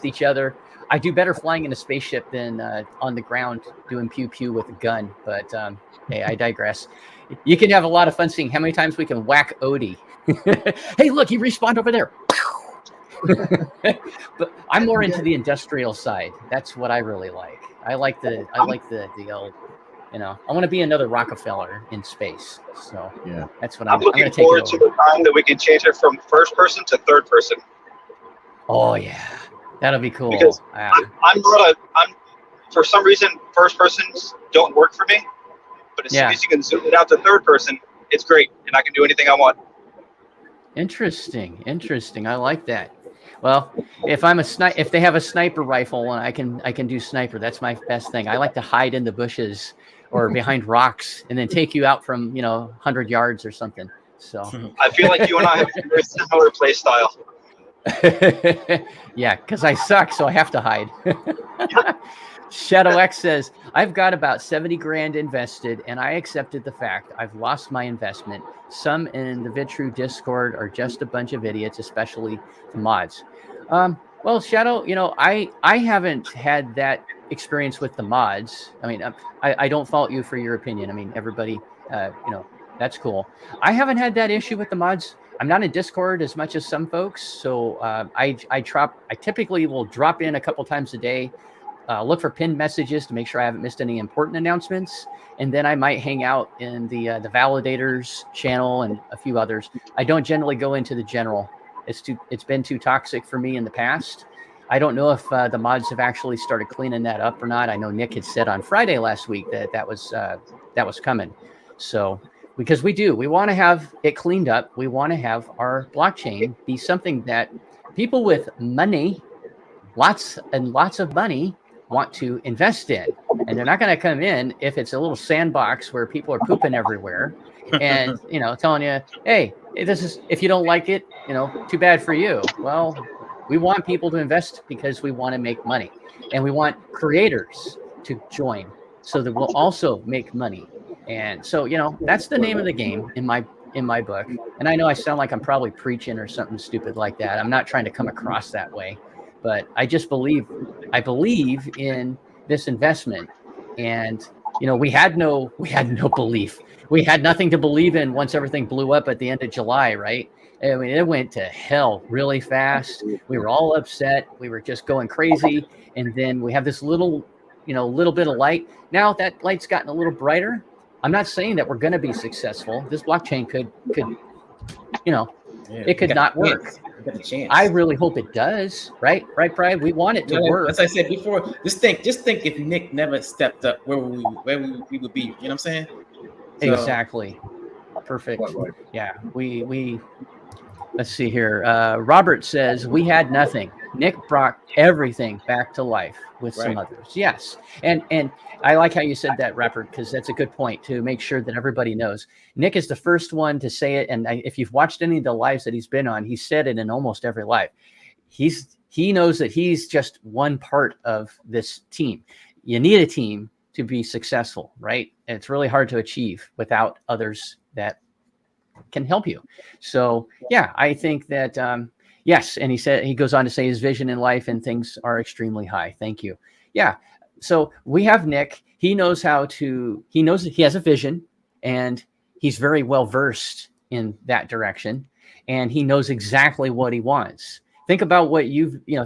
each other. I do better flying in a spaceship than on the ground doing pew pew with a gun. But hey, I digress. You can have a lot of fun seeing how many times we can whack Odie. Hey, look, he respawned over there. But I'm more into the industrial side. That's what I really like. I like the old. I want to be another Rockefeller in space. So yeah, that's what I'm looking forward to the time that we can change it from first person to third person. Oh yeah. That'll be cool. Because I'm for some reason, first persons don't work for me. But as soon as you can zoom it out to third person, it's great, and I can do anything I want. Interesting. I like that. Well, if they have a sniper rifle and I can do sniper, that's my best thing. I like to hide in the bushes or behind rocks and then take you out from 100 yards or something. So I feel like you and I have a very similar play style. Yeah, because I suck, so I have to hide. Shadow X says, I've got about 70 grand invested, and I accepted the fact I've lost my investment. Some in the Vitruveo Discord are just a bunch of idiots, especially the mods. Well, Shadow, I haven't had that experience with the mods. I mean, I don't fault you for your opinion. I mean, everybody, that's cool. I haven't had that issue with the mods. I'm not in Discord as much as some folks, so I typically will drop in a couple times a day. Look for pinned messages to make sure I haven't missed any important announcements. And then I might hang out in the validators channel and a few others. I don't generally go into the general. It's been too toxic for me in the past. I don't know if the mods have actually started cleaning that up or not. I know Nick had said on Friday last week that was coming. So because we want to have it cleaned up. We want to have our blockchain be something that people with money, lots and lots of money, want to invest in, and they're not going to come in if it's a little sandbox where people are pooping everywhere and telling you, hey, this is, if you don't like it, too bad for you. Well, we want people to invest because we want to make money, and we want creators to join so that we'll also make money. And so that's the name of the game in my book. And I know I sound like I'm probably preaching or something stupid like that. I'm not trying to come across that way. But I just believe in this investment, and we had no belief. We had nothing to believe in once everything blew up at the end of July, right? I mean, it went to hell really fast. We were all upset. We were just going crazy, and then we have this little bit of light. Now that light's gotten a little brighter. I'm not saying that we're going to be successful. This blockchain could it could not work. I really hope it does. Right, Pride? We want it to work. As I said before, just think if Nick never stepped up, where we would be. You know what I'm saying? So, exactly. Perfect. Yeah. We let's see here. Robert says we had nothing. Nick brought everything back to life with some others. Yes. And I like how you said that, Robert, because that's a good point to make sure that everybody knows. Nick is the first one to say it. And if you've watched any of the lives that he's been on, he said it in almost every live. He knows that he's just one part of this team. You need a team to be successful, right? And it's really hard to achieve without others that can help you. So yeah, I think that, yes. And he goes on to say his vision in life and things are extremely high. Thank you. Yeah. So we have Nick. He knows that he has a vision, and he's very well versed in that direction, and he knows exactly what he wants. Think about what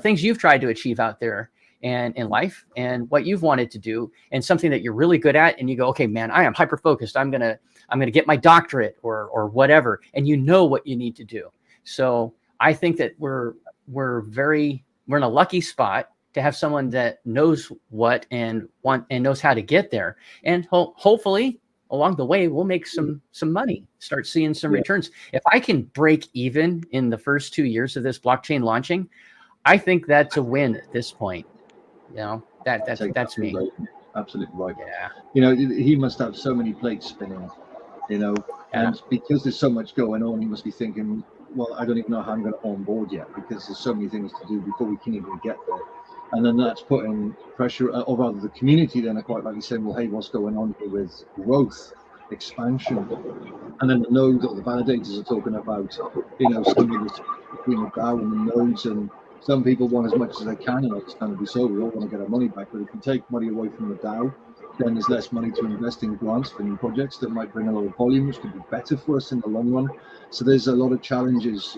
things you've tried to achieve out there and in life, and what you've wanted to do, and something that you're really good at. And you go, okay, man, I am hyper focused. I'm going to get my doctorate or whatever. And you know what you need to do. So I think that we're in a lucky spot to have someone that knows what and knows how to get there. And hopefully along the way, we'll make some money, start seeing some returns. If I can break even in the first 2 years of this blockchain launching, I think that's a win at this point. That's me. Right. Absolutely right. Yeah. He must have so many plates spinning, and because there's so much going on, he must be thinking, well, I don't even know how I'm going to onboard yet, because there's so many things to do before we can even get there. And then that's putting pressure, or rather the community then are quite likely saying, well, hey, what's going on here with growth, expansion? And then the nodes or the validators are talking about, stimulus between the DAO and the nodes, and some people want as much as they can, and understandably so. We all want to get our money back, but if you take money away from the DAO, then there's less money to invest in grants for new projects that might bring a lot of volume, which could be better for us in the long run. So there's a lot of challenges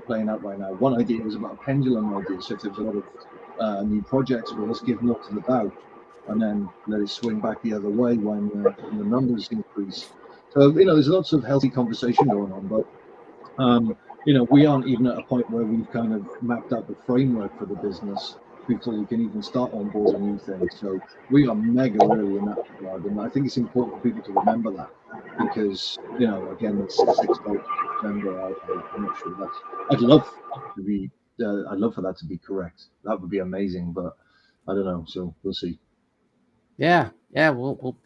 playing out right now. One idea was about a pendulum idea. So if there's a lot of new projects, well, let's give more to the DAO and then let it swing back the other way when the numbers increase. So, there's lots of healthy conversation going on, but we aren't even at a point where we've kind of mapped out the framework for the business before you can even start onboarding new things. So we are mega early in that regard, and I think it's important for people to remember that because again, it's 6th of September. I'm not sure that's. I'd love to be. I'd love for that to be correct. That would be amazing, but I don't know. So we'll see. Yeah. We'll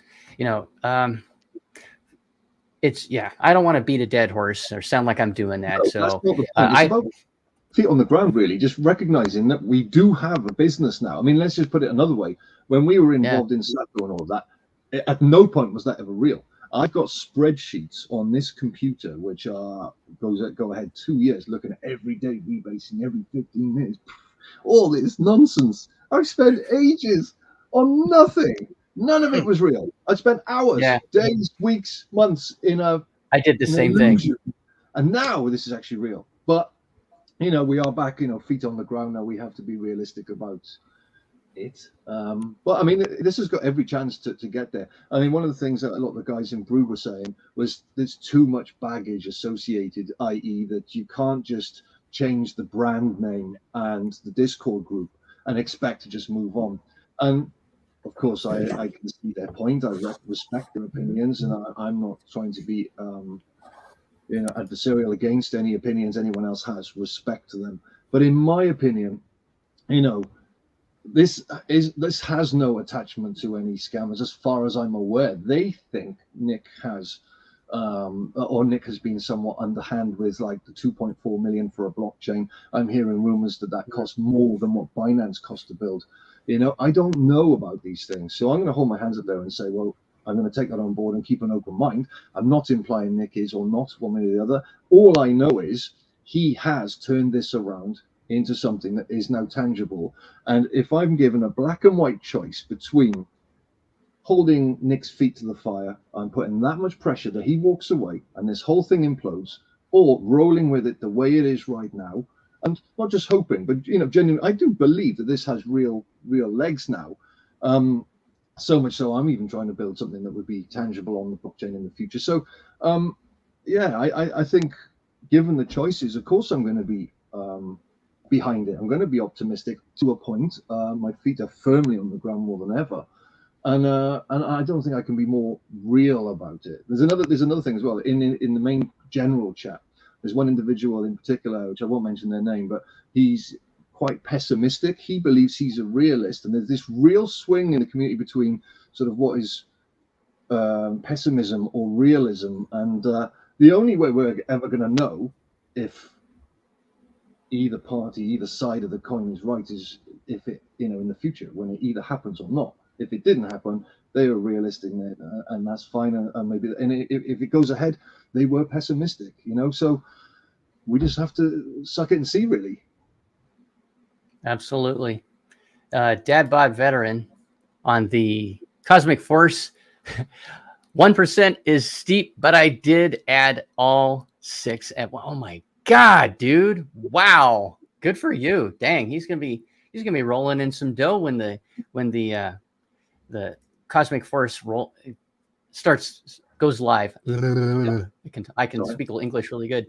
it's I don't want to beat a dead horse or sound like I'm doing that. No, so that's not the point. It's about feet on the ground, really, just recognizing that we do have a business now. I mean, let's just put it another way. When we were involved in Sascha and all of that, at no point was that ever real. I've got spreadsheets on this computer which go ahead 2 years looking at every day rebasing every 15 minutes. All this nonsense. I've spent ages on nothing. None of it was real. I spent hours, days, weeks, months I did the same thing. And now this is actually real. But we are back, feet on the ground now. We have to be realistic about it. But I mean, this has got every chance to get there. I mean, one of the things that a lot of the guys in Brew were saying was there's too much baggage associated, i.e. that you can't just change the brand name and the Discord group and expect to just move on. And of course, I can see their point. I respect their opinions, and I'm not trying to be adversarial against any opinions anyone else has. Respect to them. But in my opinion, this has no attachment to any scammers as far as I'm aware. They think Nick has been somewhat underhand with like the 2.4 million for a blockchain. I'm hearing rumors that cost more than what Binance cost to build. I don't know about these things, so I'm going to hold my hands up there and say, well, I'm going to take that on board and keep an open mind. I'm not implying Nick is or not, one way or the other. All I know is he has turned this around into something that is now tangible. And if I'm given a black and white choice between holding Nick's feet to the fire, I'm putting that much pressure that he walks away and this whole thing implodes, or rolling with it the way it is right now, and not just hoping, but genuinely, I do believe that this has real legs now. So much so, I'm even trying to build something that would be tangible on the blockchain in the future. So, I think, given the choices, of course, I'm going to be behind it. I'm going to be optimistic to a point. My feet are firmly on the ground more than ever, and I don't think I can be more real about it. There's another thing as well in the main general chat. There's one individual in particular, which I won't mention their name, but he's quite pessimistic. He believes he's a realist, and there's this real swing in the community between sort of what is pessimism or realism. And the only way we're ever going to know if either party, either side of the coin is right is if it, in the future, when it either happens or not. If it didn't happen, they were realistic, and that's fine. And maybe, and if it goes ahead, they were pessimistic. So we just have to suck it and see, really. Absolutely. Dad Bod Veteran on the Cosmic Force. 1% is steep, but I did add all 6 at one. Oh my God, dude. Wow. Good for you. Dang. He's going to be rolling in some dough when the Cosmic Force goes live. I can speak English really good.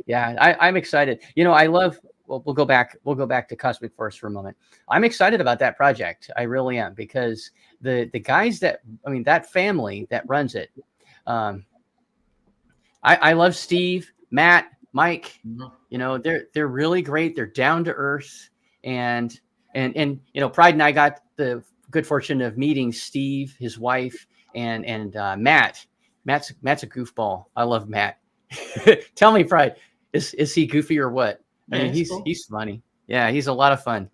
Yeah, I'm excited. I love. Well, we'll go back to Cosmic Force for a moment. I'm excited about that project. I really am, because the guys that family that runs it. I love Steve, Matt, Mike. They're really great. They're down to earth, and Pride and I got the good fortune of meeting Steve, his wife, and Matt. Matt's a goofball. I love Matt. Tell me, Pride, is he goofy or what? I mean, he's funny. Yeah, he's a lot of fun.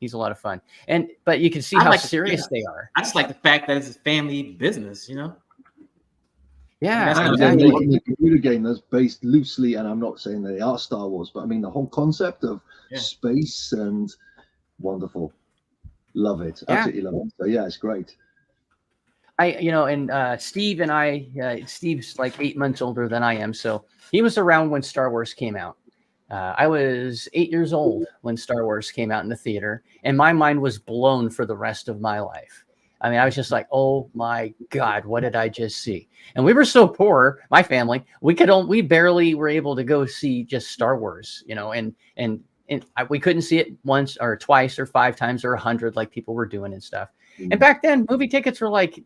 But you can see how serious they are. I just like the fact that it's a family business, Yeah, and they're making a computer game that's based loosely, and I'm not saying they are Star Wars, but I mean the whole concept of space and wonderful. Love it. Absolutely love it. So yeah, it's great. Steve and I, Steve's like 8 months older than I am, so he was around when Star Wars came out. I was 8 years old when Star Wars came out in the theater, and my mind was blown for the rest of my life. I mean, I was just like, oh my God, what did I just see? And we were so poor, my family, we barely were able to go see just Star Wars, and we couldn't see it once or twice or 5 times or 100 like people were doing and stuff. And back then, movie tickets were like,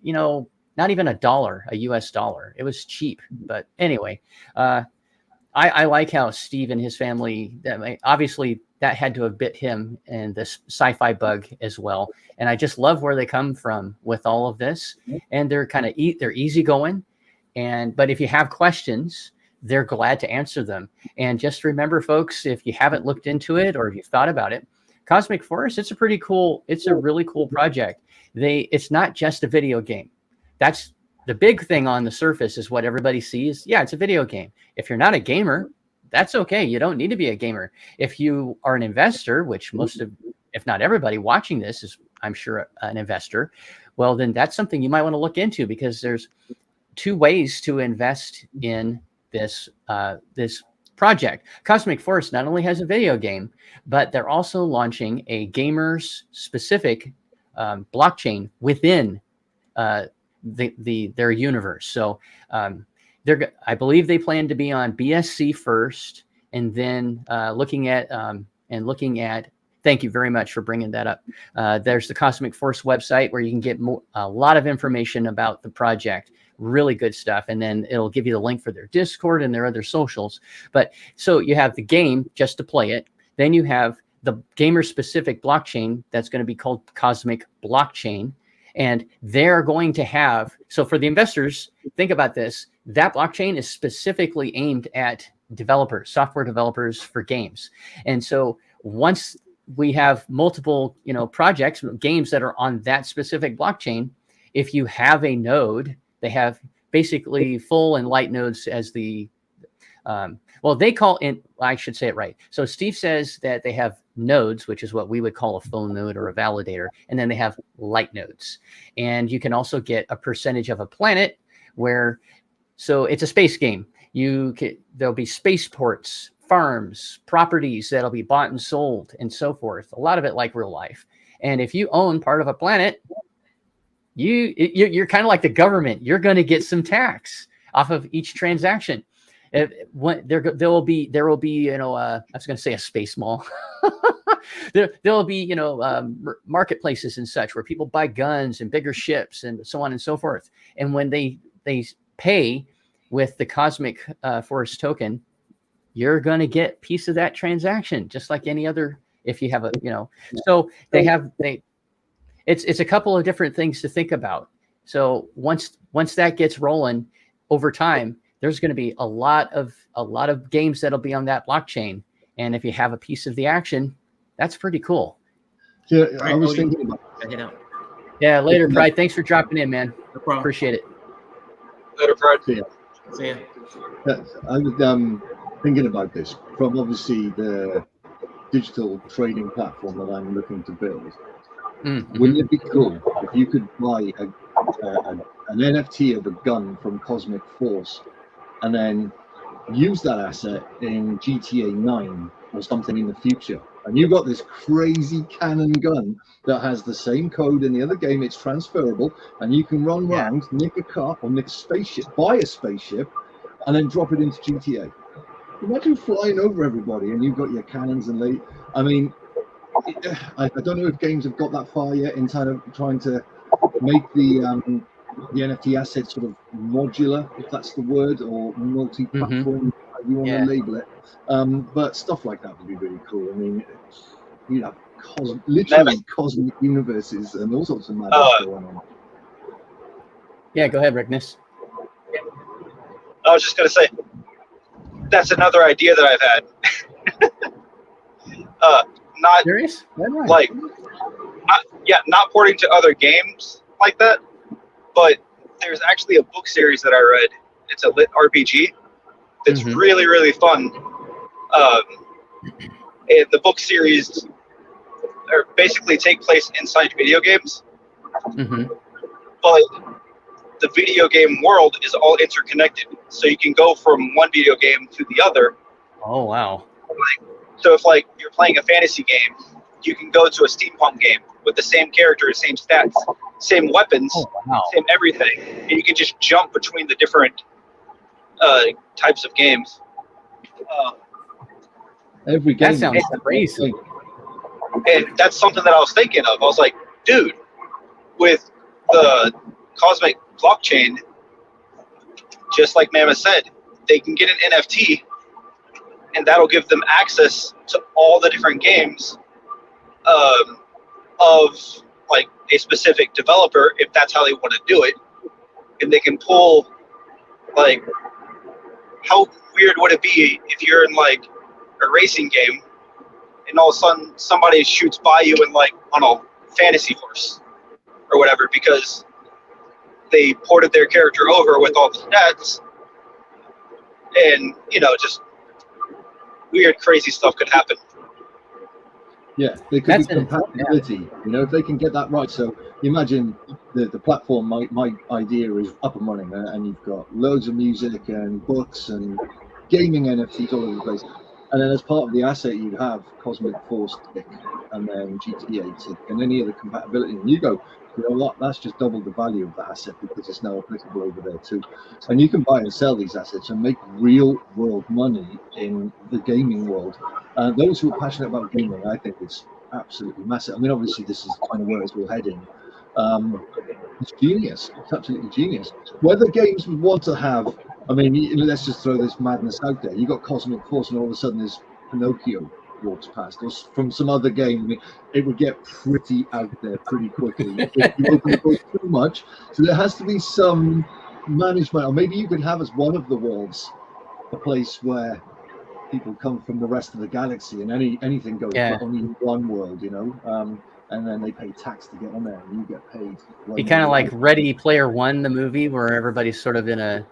not even $1, a US dollar. It was cheap. But anyway, I like how Steve and his family, obviously that had to have bit him and this sci-fi bug as well. And I just love where they come from with all of this. And they're they're easygoing. But if you have questions, they're glad to answer them. And just remember, folks, if you haven't looked into it or if you've thought about it, Cosmic Forest, it's a really cool project. It's not just a video game. That's the big thing on the surface is what everybody sees. Yeah, it's a video game. If you're not a gamer, that's okay. You don't need to be a gamer. If you are an investor, which most of, if not everybody watching this is, I'm sure, an investor, well, then that's something you might want to look into, because there's 2 ways to invest in this project. Cosmic Forest not only has a video game, but they're also launching a gamers specific blockchain within their universe. So I believe they plan to be on BSC first, and then looking at thank you very much for bringing that up. There's the Cosmic Force website where you can get a lot of information about the project. Really good stuff. And then it'll give you the link for their Discord and their other socials. But so you have the game just to play it. Then you have the gamer specific blockchain that's going to be called Cosmic Blockchain. And they're going to have, so for the investors, think about this. That blockchain is specifically aimed at developers, software developers for games. And so once we have multiple, projects, games that are on that specific blockchain, if you have a node, they have basically full and light nodes as the, they call it, I should say it right. So Steve says that they have nodes, which is what we would call a full node or a validator. And then they have light nodes. And you can also get a percentage of a planet so it's a space game. There'll be spaceports, farms, properties that'll be bought and sold and so forth. A lot of it like real life. And if you own part of a planet, you're kind of like the government. You're going to get some tax off of each transaction. There will be, I was going to say a space mall. there will be, marketplaces and such where people buy guns and bigger ships and so on and so forth. And when they pay with the Cosmic Forest token, you're going to get a piece of that transaction, just like any other. If you have so it's a couple of different things to think about. So once that gets rolling over time, there's going to be a lot of games that'll be on that blockchain. And if you have a piece of the action, that's pretty cool. Yeah, I was thinking about it. Yeah, later, Pride. Thanks for dropping in, man. No problem. Appreciate it. Later, Pride. See ya. I was thinking about this from obviously the digital trading platform that I'm looking to build. Mm-hmm. Wouldn't it be cool if you could buy an NFT of a gun from Cosmic Force and then use that asset in GTA 9 or something in the future? And you got this crazy cannon gun that has the same code in the other game. It's transferable, and you can run around, nick a car or nick a spaceship, buy a spaceship, and then drop it into GTA. Imagine flying over everybody, and you've got your cannons and I don't know if games have got that far yet in kind of trying to make the NFT asset sort of modular, if that's the word, or multi-platform, however you want to label it. But stuff like that would be really cool. I mean, literally cosmic universes and all sorts of madness going on. Yeah, go ahead, Rickness. I was just going to say, that's another idea that I've had. Not serious? Like, not porting to other games like that, but there's actually a book series that I read. It's a lit RPG. It's really, really fun. And the book series basically take place inside video games, but the video game world is all interconnected. So you can go from one video game to the other. Oh, wow. So if you're playing a fantasy game you can go to a steampunk game with the same characters, same stats, same weapons, same everything, and you can just jump between the different types of games. Every game. That sounds crazy. And that's something that I was thinking of. I was like, dude, with the cosmic blockchain, just like Mama said, they can get an NFT, and that'll give them access to all the different games of like a specific developer, if that's how they want to do it. And they can pull, like, how weird would it be if you're in like a racing game and all of a sudden somebody shoots by you in like on a fantasy horse or whatever because they ported their character over with all the stats, and just weird, crazy stuff could happen. Yeah, there could be compatibility. If they can get that right. So imagine the platform. My idea is up and running, and you've got loads of music and books and gaming NFTs all over the place. And then as part of the asset, you have Cosmic Force Tick and then GTA Tick and any other compatibility. And you go, you know what? That's just double the value of the asset because it's now applicable over there too. And you can buy and sell these assets and make real world money in the gaming world. Those who are passionate about gaming, I think it's absolutely massive. I mean, obviously, this is kind of where it's all heading. It's genius. It's absolutely genius. Whether games would want to have, I mean, let's just throw this madness out there. You got Cosmic Force, and all of a sudden, there's Pinocchio walks past, or from some other game. I mean, it would get pretty out there pretty quickly if you open the door too much. So there has to be some management, or maybe you could have as one of the worlds a place where people come from the rest of the galaxy, and anything goes, but only in one world, and then they pay tax to get on there, and you get paid. Be kind of like Ready Player One, the movie, where everybody's sort of in a.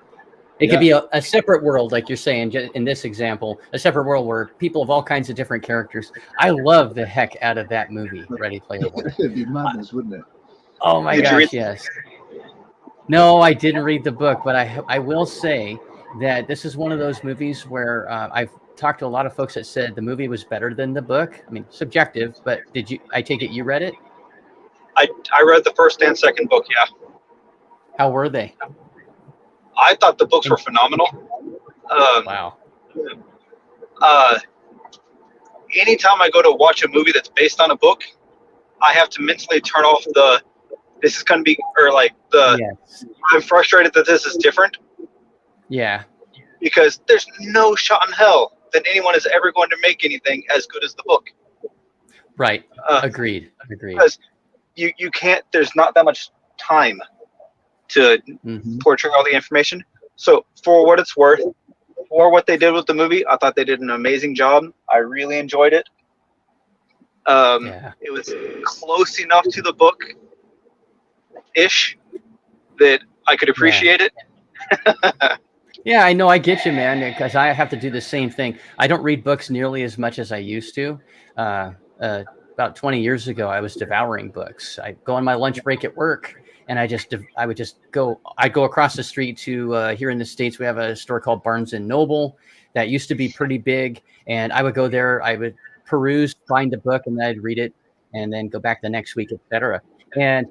It could be a separate world, like you're saying in this example, a separate world where people of all kinds of different characters. I love the heck out of that movie, Ready Player One. It'd be madness, wouldn't it? Oh my gosh, yes. No, I didn't read the book, but I will say that this is one of those movies where I've talked to a lot of folks that said the movie was better than the book. I mean, subjective, but I take it you read it? I read the first and second book, yeah. How were they? I thought the books were phenomenal. Wow. Anytime I go to watch a movie that's based on a book, I have to mentally turn off this is going to be, or like I'm frustrated that this is different. Yeah. Because there's no shot in hell that anyone is ever going to make anything as good as the book. Right. Agreed. Because you can't, there's not that much time to portray all the information. So for what it's worth, for what they did with the movie, I thought they did an amazing job. I really enjoyed it. It was close enough to the book-ish that I could appreciate it. Yeah, I know. I get you, man, because I have to do the same thing. I don't read books nearly as much as I used to. About 20 years ago, I was devouring books. I go on my lunch break at work, and I'd go across the street to here in the States, we have a store called Barnes & Noble that used to be pretty big. And I would go there, I would peruse, find a book, and then I'd read it and then go back the next week, etc. And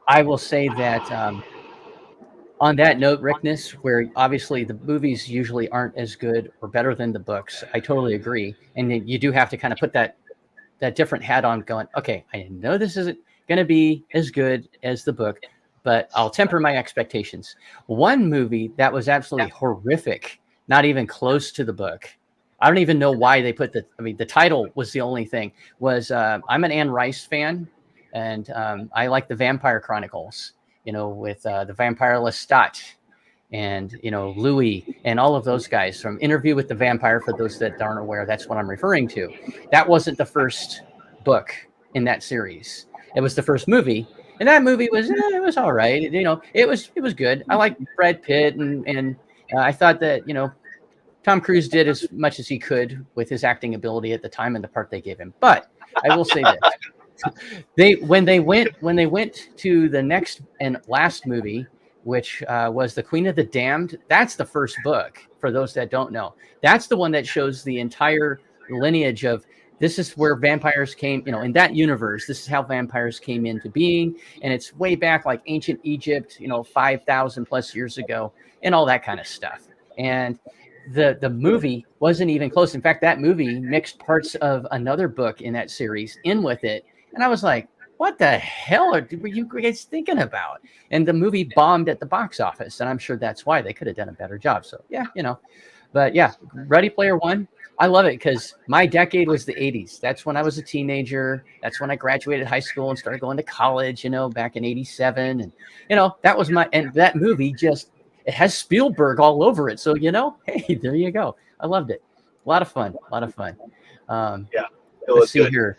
I will say that on that note, Rickness, where obviously the movies usually aren't as good or better than the books, I totally agree. And you do have to kind of put that different hat on going, okay, I know this isn't going to be as good as the book, but I'll temper my expectations. One movie that was absolutely horrific, not even close to the book. I don't even know why they put the title was the only thing, was I'm an Anne Rice fan, and I like the Vampire Chronicles, with the vampire Lestat and, Louis and all of those guys from Interview with the Vampire. For those that aren't aware, that's what I'm referring to. That wasn't the first book in that series. It was the first movie, and that movie was it was all right. It was good. I like Brad Pitt, and I thought that Tom Cruise did as much as he could with his acting ability at the time and the part they gave him. But I will say this: when they went to the next and last movie, which was The Queen of the Damned, that's the first book. For those that don't know, that's the one that shows the entire lineage of this is where vampires came, in that universe, this is how vampires came into being. And it's way back like ancient Egypt, 5,000 plus years ago and all that kind of stuff. And the movie wasn't even close. In fact, that movie mixed parts of another book in that series in with it. And I was like, what the hell were you guys thinking about? And the movie bombed at the box office. And I'm sure that's why they could have done a better job. So yeah, but yeah, Ready Player One. I love it because my decade was the 80s. That's when I was a teenager. That's when I graduated high school and started going to college, back in 87. And, that was and that movie it has Spielberg all over it. So, hey, there you go. I loved it. A lot of fun. Yeah, it let's was see good. here.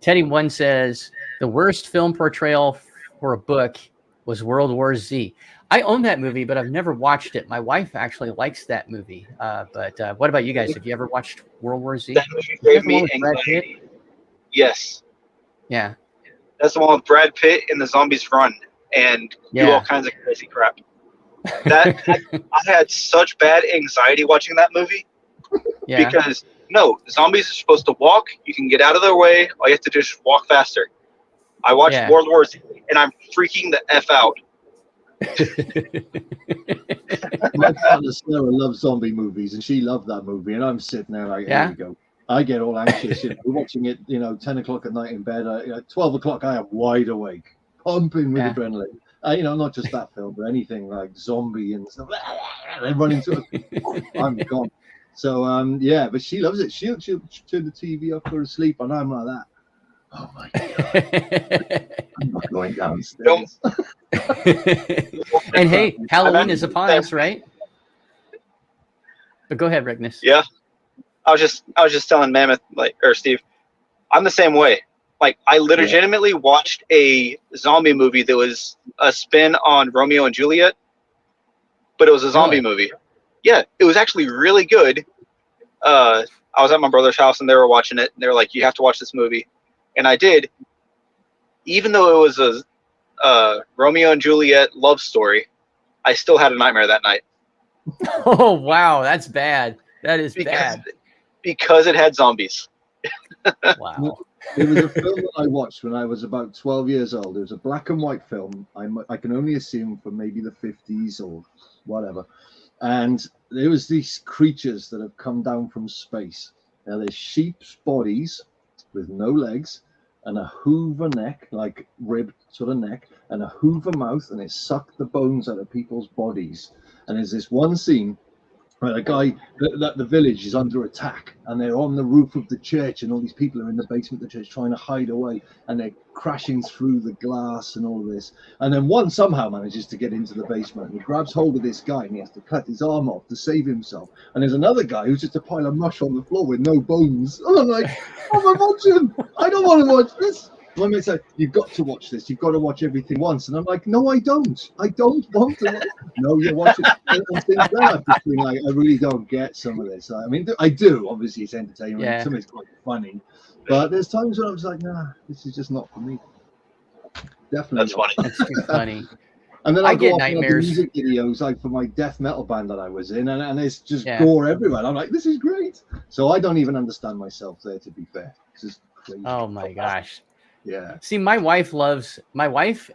Teddy One says the worst film portrayal for a book was World War Z. I own that movie, but I've never watched it. My wife actually likes that movie. But what about you guys? Have you ever watched World War Z? That movie gave me anxiety. Yes. Yeah. That's the one with Brad Pitt and the zombies run and do all kinds of crazy crap. I had such bad anxiety watching that movie. Yeah. Because zombies are supposed to walk. You can get out of their way. All you have to do is just walk faster. I watched World War Z and I'm freaking the F out. My partner Sarah loves zombie movies, and she loved that movie. And I'm sitting there like, here we go. I get all anxious. We're watching it, 10 o'clock at night in bed. 12 o'clock, I am wide awake, pumping with adrenaline. Not just that film, but anything like zombie and stuff. They run into it. I'm gone. So but she loves it. She'll turn the TV off, go to sleep, and I'm like that. Oh my God. I'm not going downstairs. And hey, Halloween is upon us, right? But go ahead, Rickness. Yeah. I was just telling Mammoth, or Steve, I'm the same way. I legitimately watched a zombie movie that was a spin on Romeo and Juliet, but it was a zombie movie. Yeah, it was actually really good. I was at my brother's house and they were watching it. And they were like, "You have to watch this movie," and I did. Even though it was a Romeo and Juliet love story, I still had a nightmare that night. Oh wow, that's bad. That is bad because it had zombies. Wow. It was a film that I watched when I was about 12 years old. It was a black and white film. I can only assume from maybe the 50s or whatever. And there was these creatures that have come down from space. Now they're sheep's bodies with no legs and a hoover neck, like ribbed sort of neck, and a hoover mouth, and it sucked the bones out of people's bodies. And there's this one scene where a guy, the village is under attack, and they're on the roof of the church, and all these people are in the basement of the church trying to hide away, and they're crashing through the glass and all this. And then one somehow manages to get into the basement, and he grabs hold of this guy, and he has to cut his arm off to save himself. And there's another guy who's just a pile of mush on the floor with no bones. And I'm like, what am I watching? I don't want to watch this. My mate said, "You've got to watch this. You've got to watch everything once." And I'm like, "No, I don't. I don't want to watch it." "No, you watch it." And since then, I've just been like, I really don't get some of this. I mean, I do. Obviously, it's entertainment. Yeah. Some of it's quite funny. But there's times when I was like, nah, this is just not for me. Definitely. That's not. funny. That's too funny. And then I I get go off nightmares. music videos like for my death metal band that I was in, and it's just gore everywhere. And I'm like, this is great. So I don't even understand myself there, to be fair. It's just crazy. Oh my gosh. Yeah. See, my wife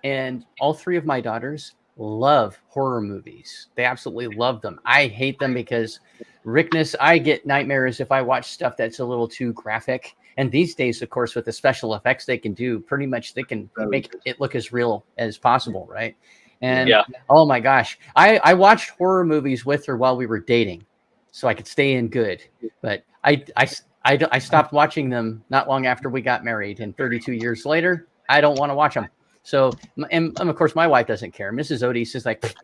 and all three of my daughters love horror movies. They absolutely love them. I hate them because Rickness, I get nightmares if I watch stuff that's a little too graphic. And these days, of course, with the special effects they can do, pretty much they can make it look as real as possible, right? And oh my gosh, I watched horror movies with her while we were dating, so I could stay in good. But I stopped watching them not long after we got married, and 32 years later, I don't want to watch them. So, and of course, my wife doesn't care. Mrs. Otis is like,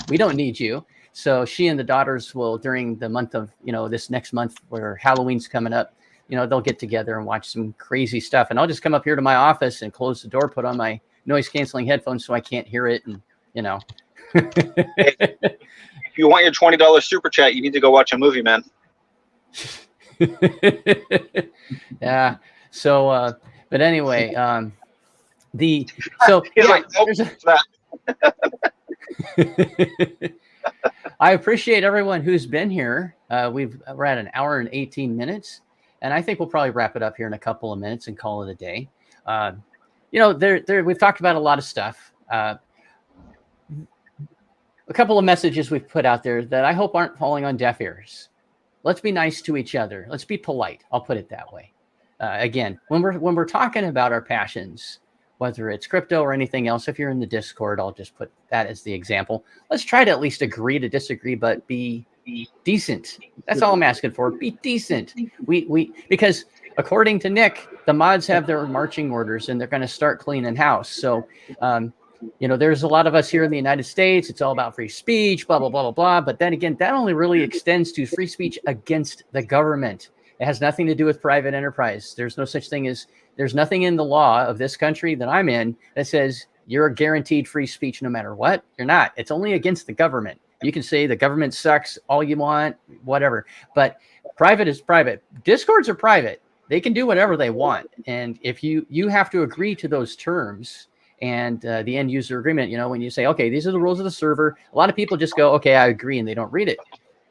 we don't need you. So she and the daughters will, during the month of, this next month where Halloween's coming up, they'll get together and watch some crazy stuff. And I'll just come up here to my office and close the door, put on my noise canceling headphones so I can't hear it. And, If you want your $20 super chat, you need to go watch a movie, man. Yeah. So, but anyway, I appreciate everyone who's been here. We're at an hour and 18 minutes, and I think we'll probably wrap it up here in a couple of minutes and call it a day. We've talked about a lot of stuff. A couple of messages we've put out there that I hope aren't falling on deaf ears. Let's be nice to each other. Let's be polite. I'll put it that way. Again, when we're talking about our passions, whether it's crypto or anything else, if you're in the Discord, I'll just put that as the example. Let's try to at least agree to disagree, but be decent. That's all I'm asking for. Be decent. Because according to Nick, the mods have their marching orders and they're going to start cleaning house. So, there's a lot of us here in the United States. It's all about free speech, blah, blah, blah, blah, blah. But then again, that only really extends to free speech against the government. It has nothing to do with private enterprise. There's nothing in the law of this country that I'm in that says you're guaranteed free speech no matter what. You're not. It's only against the government. You can say the government sucks all you want, whatever. But private is private. Discords are private. They can do whatever they want. And if you have to agree to those terms and the end user agreement, when you say, okay, these are the rules of the server, a lot of people just go, okay, I agree, and they don't read it.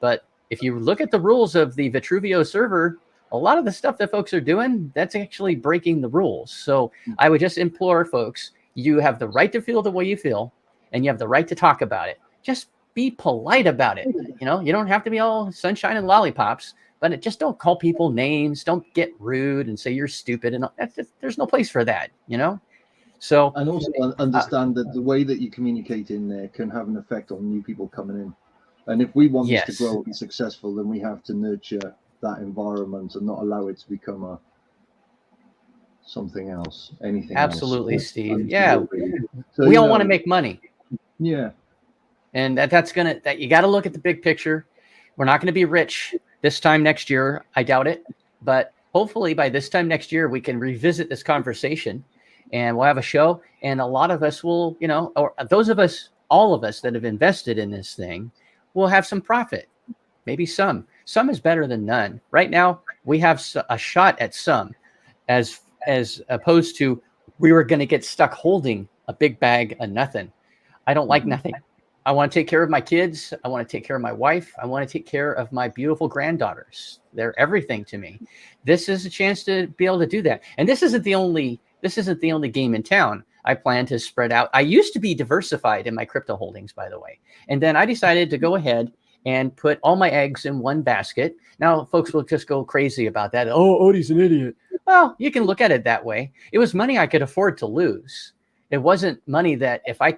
But if you look at the rules of the Vitruveo server, a lot of the stuff that folks are doing, that's actually breaking the rules. So I would just implore folks, you have the right to feel the way you feel, and you have the right to talk about it. Just be polite about it. You don't have to be all sunshine and lollipops, but just don't call people names. Don't get rude and say you're stupid. And there's no place for that, So, and also understand that the way that you communicate in there can have an effect on new people coming in. And if we want this to grow and be successful, then we have to nurture that environment and not allow it to become something else, anything absolutely else. Steve. Yeah. So, we all want to make money. Yeah. And that you got to look at the big picture. We're not going to be rich this time next year. I doubt it. But hopefully by this time next year, we can revisit this conversation and we'll have a show. And a lot of us will, or those of us, all of us that have invested in this thing will have some profit. Maybe some. Some is better than none. Right now, we have a shot at some as opposed to we were going to get stuck holding a big bag of nothing. I don't like nothing. I want to take care of my kids. I want to take care of my wife. I want to take care of my beautiful granddaughters. They're everything to me. This is a chance to be able to do that. And this isn't the only game in town. I plan to spread out. I used to be diversified in my crypto holdings, by the way. And then I decided to go ahead and put all my eggs in one basket. Now, folks will just go crazy about that. Oh, Odie's an idiot. Well, you can look at it that way. It was money I could afford to lose. It wasn't money that if I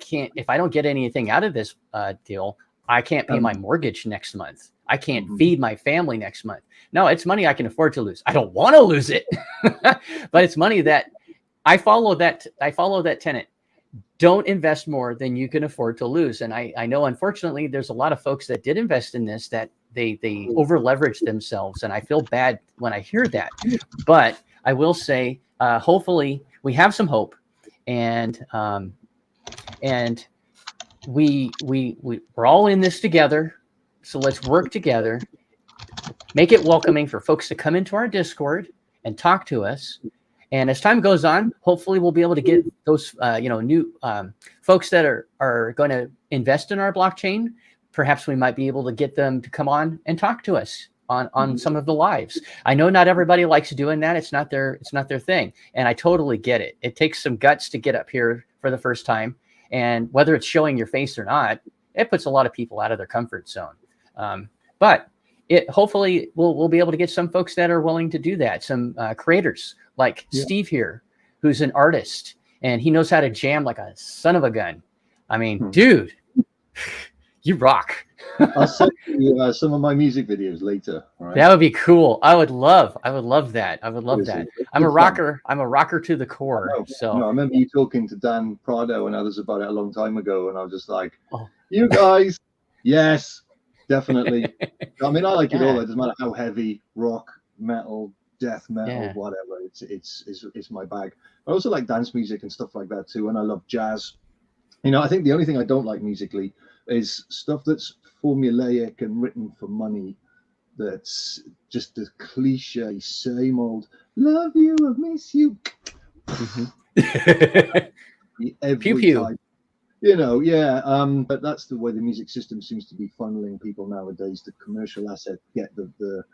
don't get anything out of this deal, I can't pay my mortgage next month. I can't feed my family next month. No, it's money I can afford to lose. I don't want to lose it, but it's money that I follow that tenet. Don't invest more than you can afford to lose. And I know, unfortunately, there's a lot of folks that did invest in this that they over leveraged themselves. And I feel bad when I hear that. But I will say, hopefully we have some hope. And we're all in this together. So let's work together, make it welcoming for folks to come into our Discord and talk to us. And as time goes on, hopefully we'll be able to get those, new folks that are going to invest in our blockchain. Perhaps we might be able to get them to come on and talk to us on some of the lives. I know not everybody likes doing that. It's not their thing. And I totally get it. It takes some guts to get up here for the first time. And whether it's showing your face or not, it puts a lot of people out of their comfort zone. But hopefully we'll be able to get some folks that are willing to do that. Some creators like Steve here, who's an artist and he knows how to jam like a son of a gun. I mean, dude, you rock. I'll send you some of my music videos later. Right? That would be cool. I would love that. I'm a rocker. I'm a rocker to the core. So I remember you talking to Dan Prado and others about it a long time ago. And I was just like, you guys, yes, definitely. I mean, I like it all. It doesn't matter how heavy, rock, metal, death metal, whatever. It's my bag. I also like dance music and stuff like that too. And I love jazz. I think the only thing I don't like musically is stuff that's formulaic and written for money. That's just a cliche, same old love you, I miss you. Every pew time. But that's the way the music system seems to be funneling people nowadays. The commercial asset get the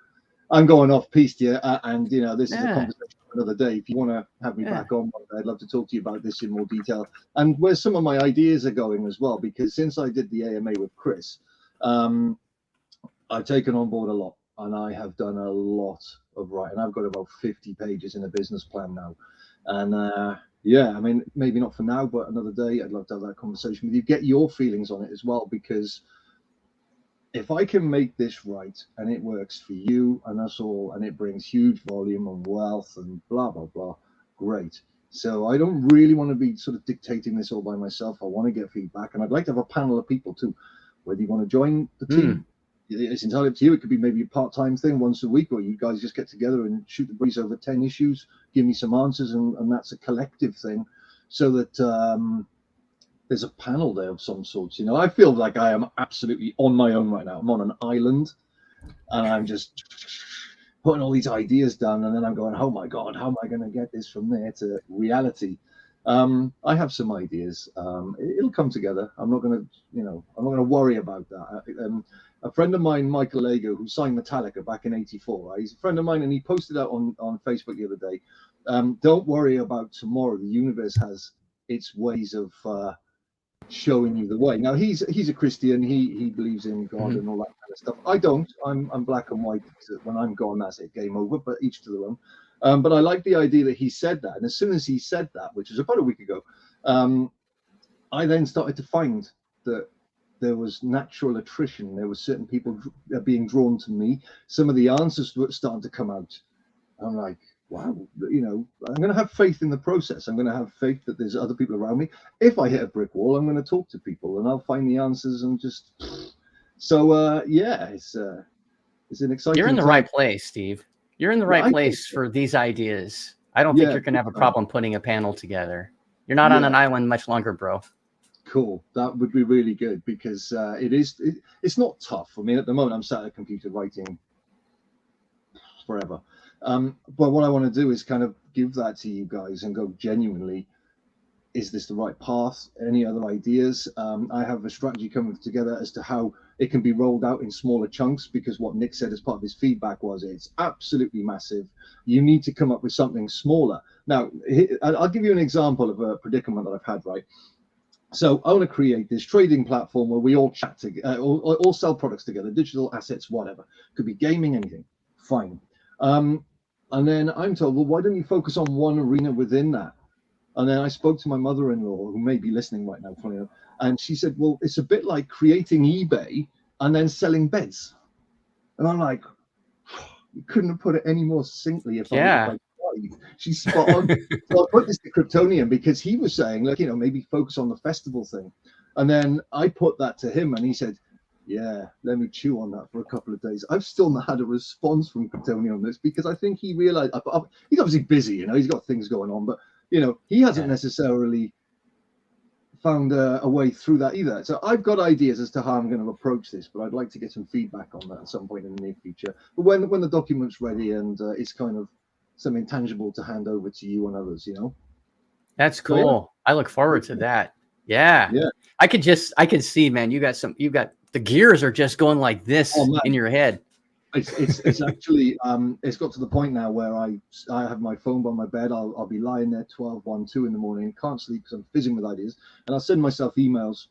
I'm going off piste here, and this is a Yeah. conversation for another day. If you want to have me back on, I'd love to talk to you about this in more detail and where some of my ideas are going as well. Because since I did the AMA with Chris, I've taken on board a lot, and I have done a lot of writing. I've got about 50 pages in a business plan now, and yeah, I mean, maybe not for now, but another day, I'd love to have that conversation with you. Get your feelings on it as well, because if I can make this right and it works for you and us all, and it brings huge volume and wealth and blah, blah, blah, great. So I don't really want to be sort of dictating this all by myself. I want to get feedback, and I'd like to have a panel of people too. Whether you want to join the team, it's entirely up to you. It could be maybe a part-time thing once a week, or you guys just get together and shoot the breeze over 10 issues, give me some answers, and that's a collective thing, so that there's a panel there of some sorts. I feel like I am absolutely on my own right now. I'm on an island, and I'm just putting all these ideas down, and then I'm going, oh my God, how am I going to get this from there to reality? I have some ideas. It'll come together. I'm not going to worry about that. A friend of mine, Michael Lego, who signed Metallica back in '84, right? He's a friend of mine, and he posted out on Facebook the other day. Don't worry about tomorrow. The universe has its ways of showing you the way. Now he's a Christian. He believes in God and all that kind of stuff. I don't. I'm black and white. When I'm gone, that's it. Game over. But each to their own. But I like the idea that he said that. And as soon as he said that, which was about a week ago, I then started to find that there was natural attrition. There were certain people being drawn to me. Some of the answers were starting to come out. I'm like, wow, I'm going to have faith in the process. I'm going to have faith that there's other people around me. If I hit a brick wall, I'm going to talk to people, and I'll find the answers. And just so, yeah, it's an exciting. You're in the time. right place, Steve. You're in the right place for these ideas. I don't think you're going to have a problem putting a panel together. You're not on an island much longer, bro. Cool. That would be really good, because it's not tough. I mean, at the moment, I'm sat at a computer writing forever. But what I want to do is kind of give that to you guys and go, genuinely, is this the right path? Any other ideas? I have a strategy coming together as to how it can be rolled out in smaller chunks, because what Nick said as part of his feedback was it's absolutely massive. You need to come up with something smaller. Now, I'll give you an example of a predicament that I've had, right? So I want to create this trading platform where we all chat together, all sell products together, digital assets, whatever. Could be gaming, anything. Fine. And then I'm told, well, why don't you focus on one arena within that? And then I spoke to my mother-in-law, who may be listening right now, funny enough, and she said, well, it's a bit like creating eBay and then selling beds. And I'm like, you couldn't have put it any more succinctly. She's spot on. So I put this to Kryptonian, because he was saying, like, maybe focus on the festival thing. And then I put that to him, and he said, yeah, let me chew on that for a couple of days. I've still not had a response from Kryptonian on this, because I think he realized he's obviously busy, he's got things going on, but he hasn't necessarily found a way through that either. So I've got ideas as to how I'm going to approach this, but I'd like to get some feedback on that at some point in the near future. But when the document's ready and it's kind of something tangible to hand over to you and others, That's cool. I look forward to that. Yeah. I can see, man, you got the gears are just going like this in your head. It's actually it's got to the point now where I have my phone by my bed. I'll be lying there 12, 1, 2 in the morning, can't sleep because I'm fizzing with ideas, and I'll send myself emails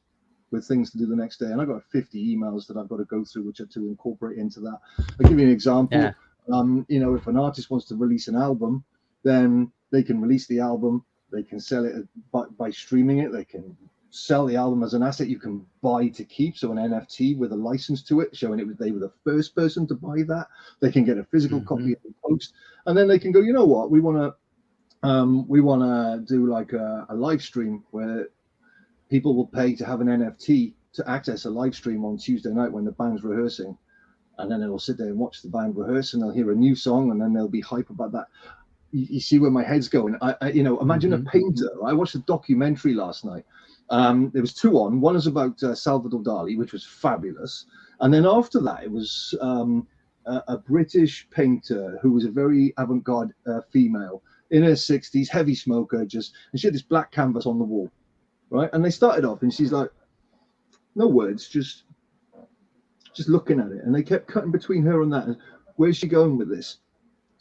with things to do the next day, and I've got 50 emails that I've got to go through, which are to incorporate into that. I'll give you an example. If an artist wants to release an album, then they can release the album, they can sell it by streaming it, they can sell the album as an asset you can buy to keep, so an NFT with a license to it, showing they were the first person to buy that. They can get a physical copy of the post, and then they can go, you know what, we want to do like a live stream where people will pay to have an NFT to access a live stream on Tuesday night when the band's rehearsing, and then they'll sit there and watch the band rehearse, and they'll hear a new song, and then they'll be hype about that. You see where my head's going. Imagine a painter. I watched a documentary last night. There was 2 on. One is about Salvador Dali, which was fabulous, and then after that it was a British painter who was a very avant-garde female in her 60s, heavy smoker, and she had this black canvas on the wall, right? And they started off, and she's like, no words, just looking at it, and they kept cutting between her and that. Where's she going with this?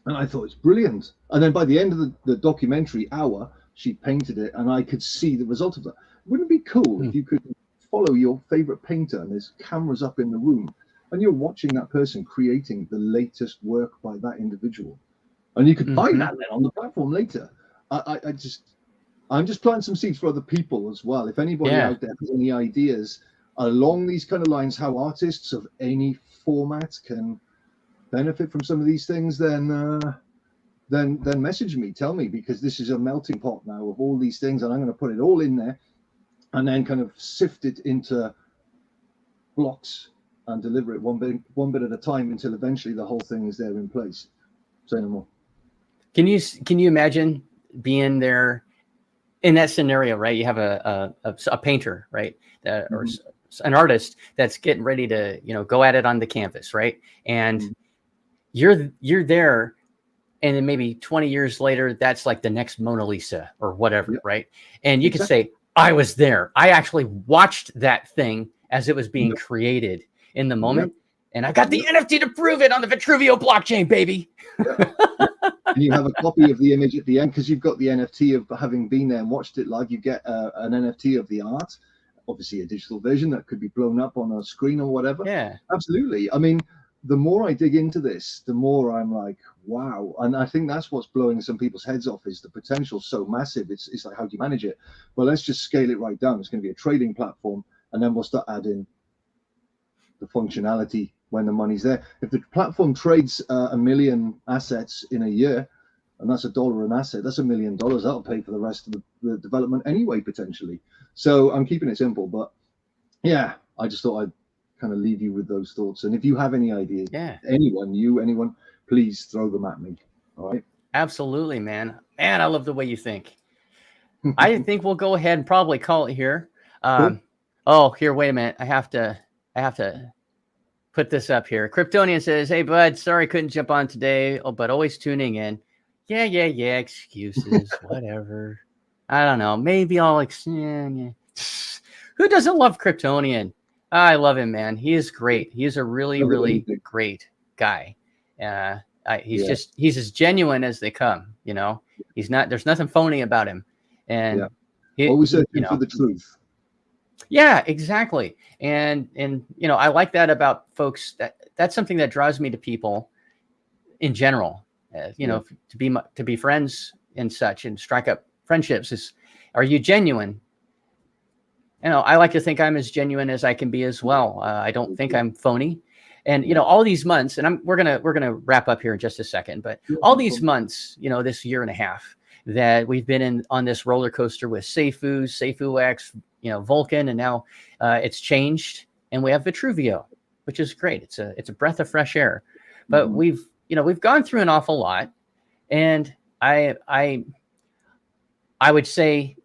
And I thought it's brilliant. And then by the end of the documentary hour, she painted it, and I could see the result of that. Wouldn't it be cool if you could follow your favorite painter and there's cameras up in the room and you're watching that person creating the latest work by that individual, and you could buy that then on the platform later. I'm just planting some seeds for other people as well. If anybody out there has any ideas along these kind of lines, how artists of any format can benefit from some of these things, then message me, tell me, because this is a melting pot now of all these things, and I'm going to put it all in there and then kind of sift it into blocks and deliver it one bit at a time until eventually the whole thing is there in place. Say no more. Can you imagine being there in that scenario, right? You have a painter, right? Or an artist that's getting ready to, go at it on the canvas, right? And you're there, and then maybe 20 years later, that's like the next Mona Lisa or whatever, right? And you could say, I was there. I actually watched that thing as it was being created in the moment. And I got the NFT to prove it on the Vitruveo blockchain, baby. And you have a copy of the image at the end because you've got the NFT of having been there and watched it live. You get an NFT of the art, obviously a digital version that could be blown up on a screen or whatever. Yeah, absolutely. I mean, the more I dig into this, the more I'm like, wow. And I think that's what's blowing some people's heads off, is the potential so massive. It's like, how do you manage it? Well, let's just scale it right down. It's going to be a trading platform, and then we'll start adding the functionality when the money's there. If the platform trades 1 million assets in a year, and that's $1 an asset, that's $1 million. That'll pay for the rest of the development anyway, potentially. So I'm keeping it simple, but yeah, I just thought I'd kind of leave you with those thoughts. And if you have any ideas, anyone, please throw them at me. All right. Absolutely, man. Man, I love the way you think. I think we'll go ahead and probably call it here. Cool. Oh, here, wait a minute. I have to put this up here. Kryptonian says, "Hey, bud, sorry couldn't jump on today. Oh, but always tuning in." Yeah. Excuses, whatever. I don't know. Maybe I'll. Who doesn't love Kryptonian? I love him, man. He is great. He is a really, really great guy. He's as genuine as they come. He's not. There's nothing phony about him. And always searching for the truth. Yeah, exactly. And I like that about folks. That's something that draws me to people in general. To be friends and such, and strike up friendships is, are you genuine? I like to think I'm as genuine as I can be as well. I don't think I'm phony. And all these months, and we're gonna wrap up here in just a second, but all these months, this year and a half that we've been on this roller coaster with Seifu X, Vulcan, and now it's changed, and we have Vitruveo, which is great. It's a breath of fresh air. But we've gone through an awful lot, and I would say,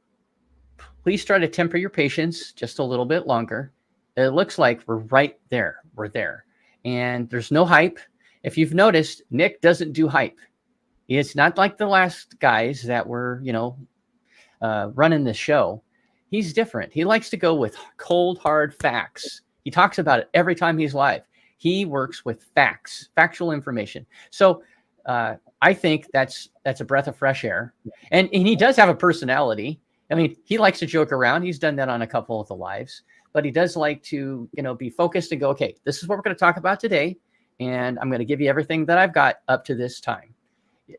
please try to temper your patience just a little bit longer. It looks like we're right there. We're there, and there's no hype. If you've noticed, Nick doesn't do hype. It's not like the last guys that were, running the show. He's different. He likes to go with cold, hard facts. He talks about it every time he's live. He works with facts, factual information. So I think that's a breath of fresh air. And he does have a personality. I mean, he likes to joke around. He's done that on a couple of the lives. But he does like to, be focused and go, okay, this is what we're going to talk about today. And I'm going to give you everything that I've got up to this time.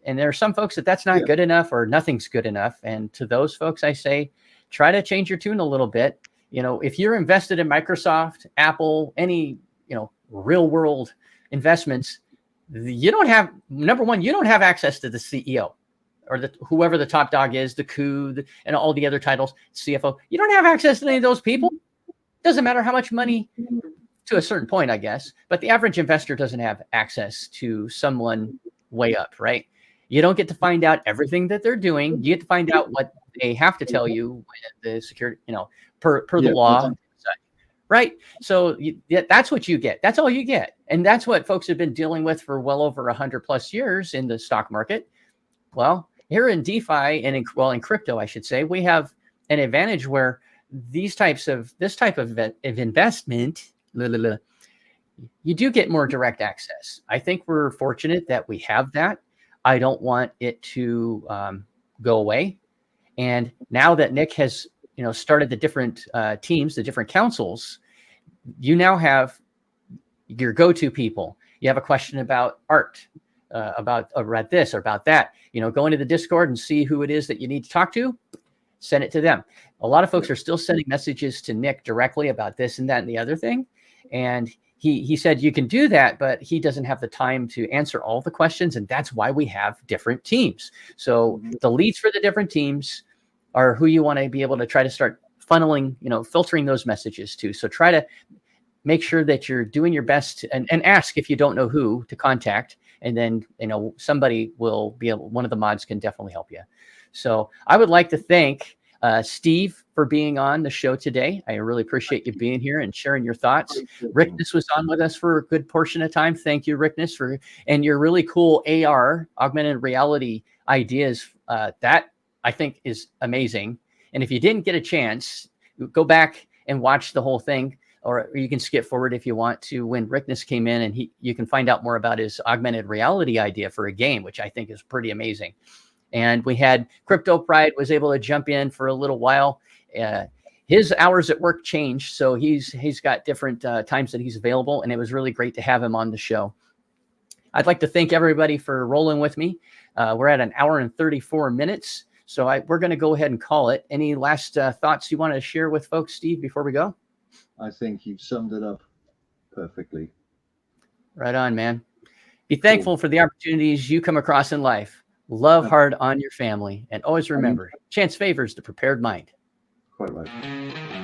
And there are some folks that's not good enough, or nothing's good enough. And to those folks, I say, try to change your tune a little bit. If you're invested in Microsoft, Apple, any, real world investments, you don't have, number one, you don't have access to the CEO or whoever the top dog is, the coup, and all the other titles, CFO. You don't have access to any of those people. Doesn't matter how much money, to a certain point, I guess. But the average investor doesn't have access to someone way up, right? You don't get to find out everything that they're doing. You get to find out what they have to tell you, the security, per the law, right? So that's what you get. That's all you get. And that's what folks have been dealing with for well over 100+ years in the stock market. Well, here in DeFi and in crypto, I should say, we have an advantage where this type of investment, you do get more direct access. I think we're fortunate that we have that. I don't want it to go away. And now that Nick has, started the different teams, the different councils, you now have your go-to people. You have a question about art, about this or about that. Go into the Discord and see who it is that you need to talk to. Send it to them. A lot of folks are still sending messages to Nick directly about this and that and the other thing. And he said you can do that, but he doesn't have the time to answer all the questions. And that's why we have different teams. So the leads for the different teams are who you want to be able to try to start funneling, filtering those messages to. So try to make sure that you're doing your best and ask if you don't know who to contact. And then, somebody will be able, one of the mods can definitely help you. So I would like to thank Steve for being on the show today. I really appreciate you being here and sharing your thoughts. Rickness was on with us for a good portion of time. Thank you, Rickness, and your really cool AR, augmented reality ideas. That I think is amazing. And if you didn't get a chance, go back and watch the whole thing, or you can skip forward if you want to when Rickness came in, and you can find out more about his augmented reality idea for a game, which I think is pretty amazing. And we had Crypto Pride was able to jump in for a little while. His hours at work changed, so he's got different times that he's available, and it was really great to have him on the show. I'd like to thank everybody for rolling with me. We're at an hour and 34 minutes, so we're going to go ahead and call it. Any last thoughts you want to share with folks, Steve, before we go? I think you've summed it up perfectly. Right on, man. Be thankful for the opportunities you come across in life. Love hard on your family, and always remember, chance favors the prepared mind. Quite right.